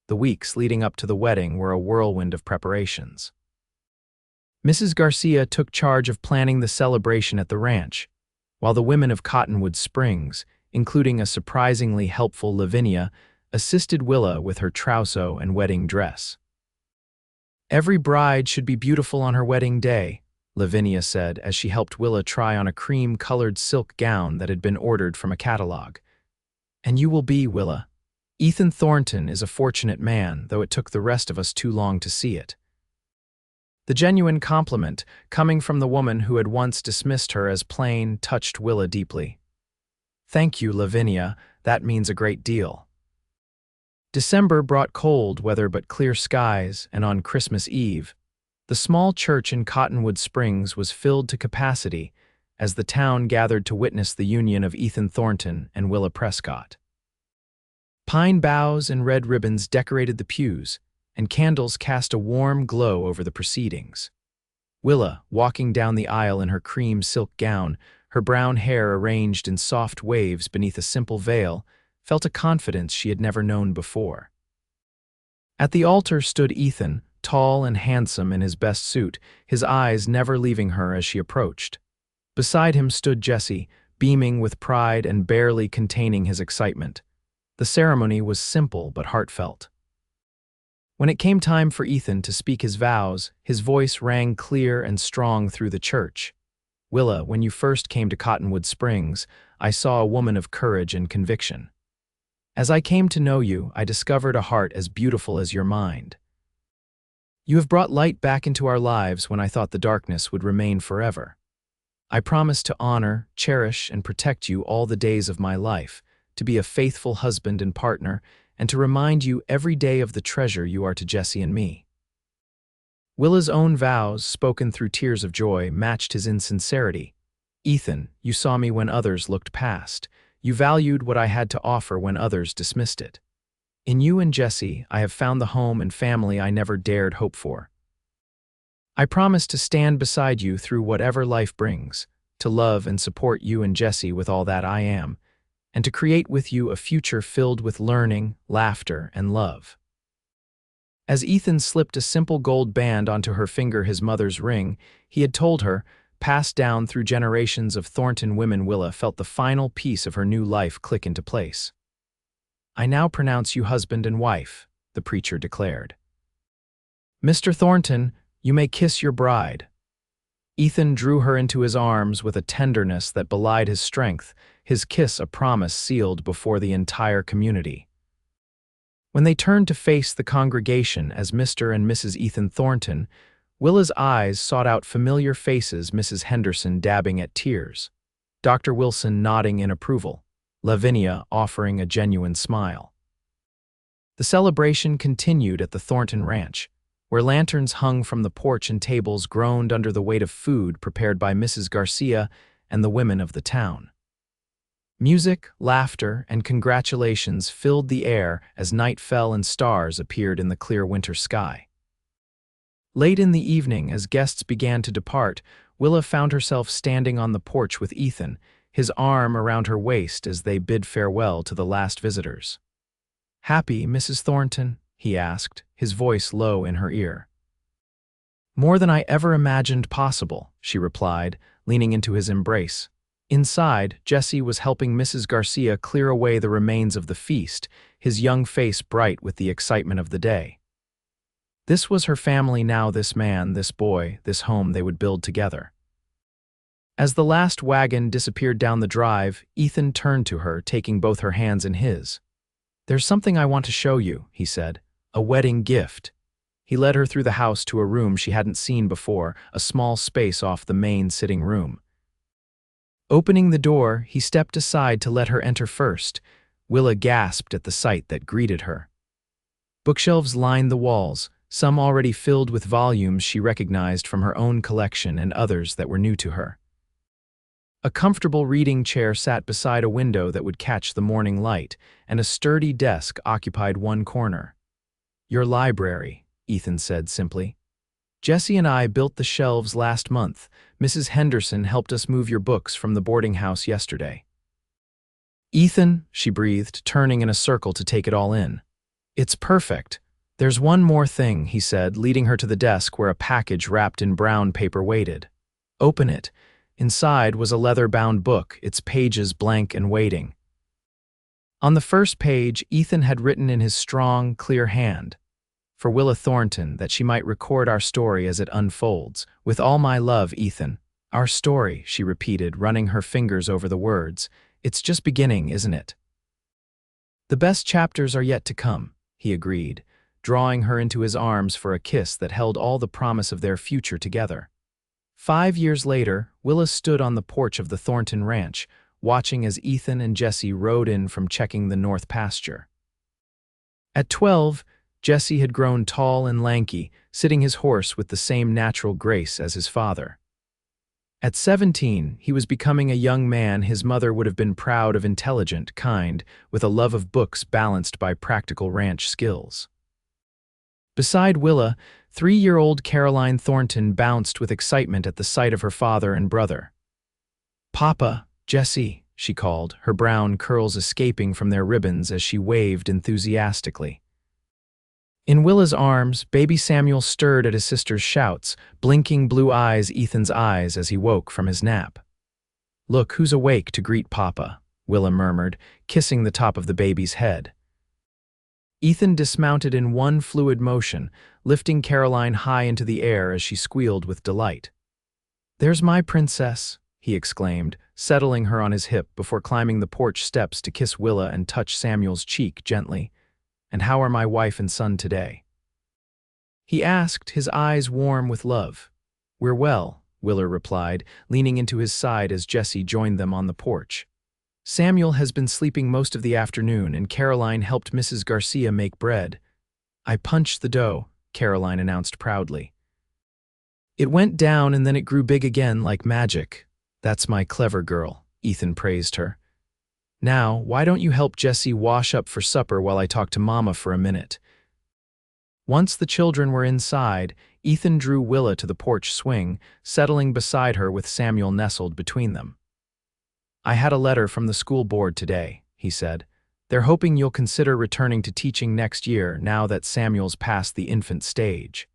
The weeks leading up to the wedding were a whirlwind of preparations. Mrs. Garcia took charge of planning the celebration at the ranch, while the women of Cottonwood Springs, including a surprisingly helpful Lavinia, assisted Willa with her trousseau and wedding dress. "Every bride should be beautiful on her wedding day," Lavinia said as she helped Willa try on a cream-colored silk gown that had been ordered from a catalog. "And you will be, Willa. Ethan Thornton is a fortunate man, though it took the rest of us too long to see it." The genuine compliment, coming from the woman who had once dismissed her as plain, touched Willa deeply. "Thank you, Lavinia, that means a great deal." December brought cold weather but clear skies, and on Christmas Eve, the small church in Cottonwood Springs was filled to capacity as the town gathered to witness the union of Ethan Thornton and Willa Prescott. Pine boughs and red ribbons decorated the pews, and candles cast a warm glow over the proceedings. Willa, walking down the aisle in her cream silk gown, her brown hair arranged in soft waves beneath a simple veil, felt a confidence she had never known before. At the altar stood Ethan, tall and handsome in his best suit, his eyes never leaving her as she approached. Beside him stood Jesse, beaming with pride and barely containing his excitement. The ceremony was simple but heartfelt. When it came time for Ethan to speak his vows, his voice rang clear and strong through the church. "Willa, when you first came to Cottonwood Springs, I saw a woman of courage and conviction. As I came to know you, I discovered a heart as beautiful as your mind. You have brought light back into our lives when I thought the darkness would remain forever. I promise to honor, cherish, and protect you all the days of my life, to be a faithful husband and partner, and to remind you every day of the treasure you are to Jesse and me." Willa's own vows, spoken through tears of joy, matched his insincerity. "Ethan, you saw me when others looked past. You valued what I had to offer when others dismissed it. In you and Jesse, I have found the home and family I never dared hope for. I promise to stand beside you through whatever life brings, to love and support you and Jesse with all that I am, and to create with you a future filled with learning, laughter, and love." As Ethan slipped a simple gold band onto her finger, his mother's ring, he had told her, passed down through generations of Thornton women, Willa felt the final piece of her new life click into place. "I now pronounce you husband and wife," the preacher declared. "Mr. Thornton, you may kiss your bride." Ethan drew her into his arms with a tenderness that belied his strength, his kiss a promise sealed before the entire community. When they turned to face the congregation as Mr. and Mrs. Ethan Thornton, Willa's eyes sought out familiar faces, Mrs. Henderson dabbing at tears, Dr. Wilson nodding in approval, Lavinia offering a genuine smile. The celebration continued at the Thornton Ranch, where lanterns hung from the porch and tables groaned under the weight of food prepared by Mrs. Garcia and the women of the town. Music, laughter, and congratulations filled the air as night fell and stars appeared in the clear winter sky. Late in the evening, as guests began to depart, Willa found herself standing on the porch with Ethan, his arm around her waist as they bid farewell to the last visitors. "Happy, Mrs. Thornton?" he asked, his voice low in her ear. "More than I ever imagined possible," she replied, leaning into his embrace. Inside, Jesse was helping Mrs. Garcia clear away the remains of the feast, his young face bright with the excitement of the day. This was her family now, this man, this boy, this home they would build together. As the last wagon disappeared down the drive, Ethan turned to her, taking both her hands in his. "There's something I want to show you," he said. "A wedding gift." He led her through the house to a room she hadn't seen before, a small space off the main sitting room. Opening the door, he stepped aside to let her enter first. Willa gasped at the sight that greeted her. Bookshelves lined the walls, some already filled with volumes she recognized from her own collection and others that were new to her. A comfortable reading chair sat beside a window that would catch the morning light, and a sturdy desk occupied one corner. "Your library," Ethan said simply. "Jesse and I built the shelves last month. Mrs. Henderson helped us move your books from the boarding house yesterday." "Ethan," she breathed, turning in a circle to take it all in. "It's perfect. There's one more thing," he said, leading her to the desk where a package wrapped in brown paper waited. "Open it." Inside was a leather-bound book, its pages blank and waiting. On the first page, Ethan had written in his strong, clear hand, "For Willa Thornton, that she might record our story as it unfolds. With all my love, Ethan." "Our story," she repeated, running her fingers over the words. "It's just beginning, isn't it?" "The best chapters are yet to come," he agreed, drawing her into his arms for a kiss that held all the promise of their future together. 5 years later, Willa stood on the porch of the Thornton ranch, watching as Ethan and Jesse rode in from checking the north pasture. At 12, Jesse had grown tall and lanky, sitting his horse with the same natural grace as his father. At 17, he was becoming a young man his mother would have been proud of, intelligent, kind, with a love of books balanced by practical ranch skills. Beside Willa, 3-year-old Caroline Thornton bounced with excitement at the sight of her father and brother. "Papa, Jesse," she called, her brown curls escaping from their ribbons as she waved enthusiastically. In Willa's arms, baby Samuel stirred at his sister's shouts, blinking blue eyes Ethan's eyes as he woke from his nap. "Look who's awake to greet Papa," Willa murmured, kissing the top of the baby's head. Ethan dismounted in one fluid motion, lifting Caroline high into the air as she squealed with delight. "There's my princess," he exclaimed, settling her on his hip before climbing the porch steps to kiss Willa and touch Samuel's cheek gently. "And how are my wife and son today?" he asked, his eyes warm with love. "We're well," Willa replied, leaning into his side as Jesse joined them on the porch. "Samuel has been sleeping most of the afternoon, and Caroline helped Mrs. Garcia make bread." "I punched the dough," Caroline announced proudly. "It went down and then it grew big again like magic." "That's my clever girl," Ethan praised her. "Now, why don't you help Jesse wash up for supper while I talk to Mama for a minute?" Once the children were inside, Ethan drew Willa to the porch swing, settling beside her with Samuel nestled between them. "I had a letter from the school board today," he said. "They're hoping you'll consider returning to teaching next year now that Samuel's past the infant stage.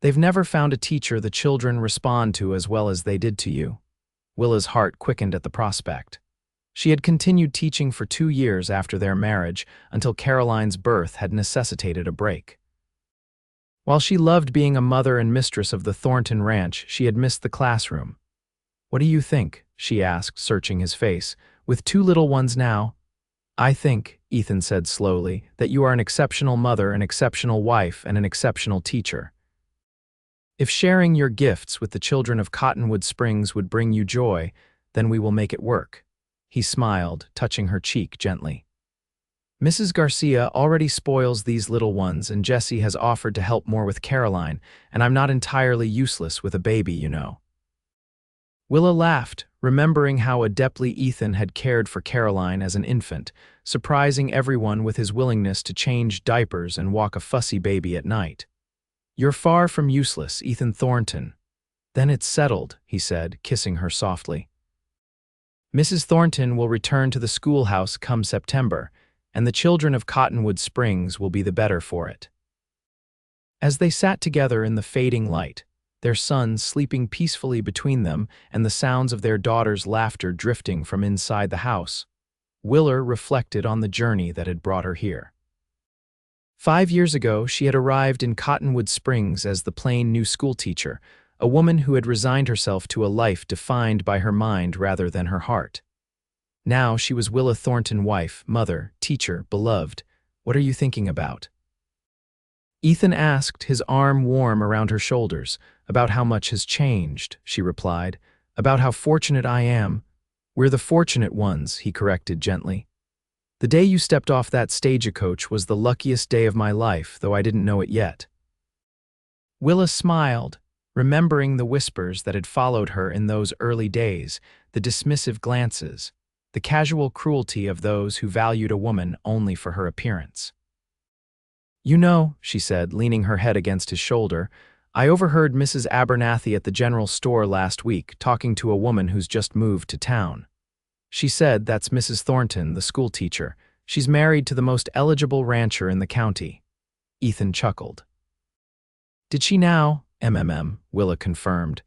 They've never found a teacher the children respond to as well as they did to you." Willa's heart quickened at the prospect. She had continued teaching for 2 years after their marriage, until Caroline's birth had necessitated a break. While she loved being a mother and mistress of the Thornton Ranch, she had missed the classroom. "What do you think?" she asked, searching his face. "With 2 little ones now?" "I think," Ethan said slowly, "that you are an exceptional mother, an exceptional wife, and an exceptional teacher. If sharing your gifts with the children of Cottonwood Springs would bring you joy, then we will make it work." He smiled, touching her cheek gently. "Mrs. Garcia already spoils these little ones, and Jesse has offered to help more with Caroline, and I'm not entirely useless with a baby, you know." Willa laughed, remembering how adeptly Ethan had cared for Caroline as an infant, surprising everyone with his willingness to change diapers and walk a fussy baby at night. "You're far from useless, Ethan Thornton." "Then it's settled," he said, kissing her softly. "Mrs. Thornton will return to the schoolhouse come September, and the children of Cottonwood Springs will be the better for it." As they sat together in the fading light, their sons sleeping peacefully between them and the sounds of their daughter's laughter drifting from inside the house, Willa reflected on the journey that had brought her here. 5 years ago, she had arrived in Cottonwood Springs as the plain new schoolteacher, a woman who had resigned herself to a life defined by her mind rather than her heart. Now she was Willa Thornton, wife, mother, teacher, beloved. "What are you thinking about?" Ethan asked, his arm warm around her shoulders. "About how much has changed," she replied. "About how fortunate I am." "We're the fortunate ones," he corrected gently. "The day you stepped off that stagecoach was the luckiest day of my life, though I didn't know it yet." Willa smiled, remembering the whispers that had followed her in those early days, the dismissive glances, the casual cruelty of those who valued a woman only for her appearance. "You know," she said, leaning her head against his shoulder, "I overheard Mrs. Abernathy at the general store last week talking to a woman who's just moved to town. She said that's Mrs. Thornton, the schoolteacher. She's married to the most eligible rancher in the county." Ethan chuckled. "Did she now?" Willa confirmed.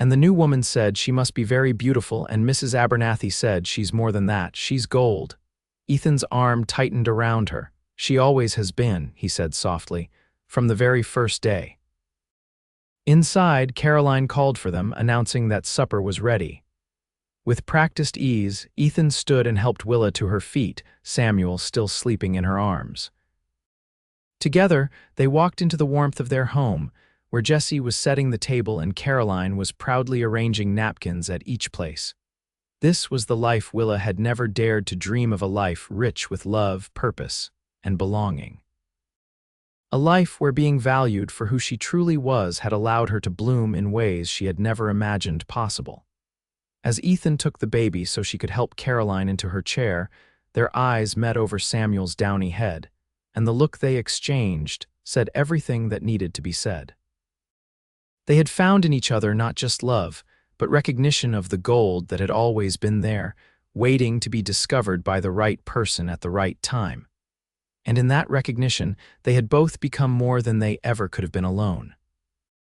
"And the new woman said she must be very beautiful, and Mrs. Abernathy said she's more than that, she's gold." Ethan's arm tightened around her. "She always has been," he said softly, "from the very first day." Inside, Caroline called for them, announcing that supper was ready. With practiced ease, Ethan stood and helped Willa to her feet, Samuel still sleeping in her arms. Together, they walked into the warmth of their home, where Jessie was setting the table and Caroline was proudly arranging napkins at each place. This was the life Willa had never dared to dream of, a life rich with love, purpose, and belonging. A life where being valued for who she truly was had allowed her to bloom in ways she had never imagined possible. As Ethan took the baby so she could help Caroline into her chair, their eyes met over Samuel's downy head, and the look they exchanged said everything that needed to be said. They had found in each other not just love, but recognition of the gold that had always been there, waiting to be discovered by the right person at the right time. And in that recognition, they had both become more than they ever could have been alone.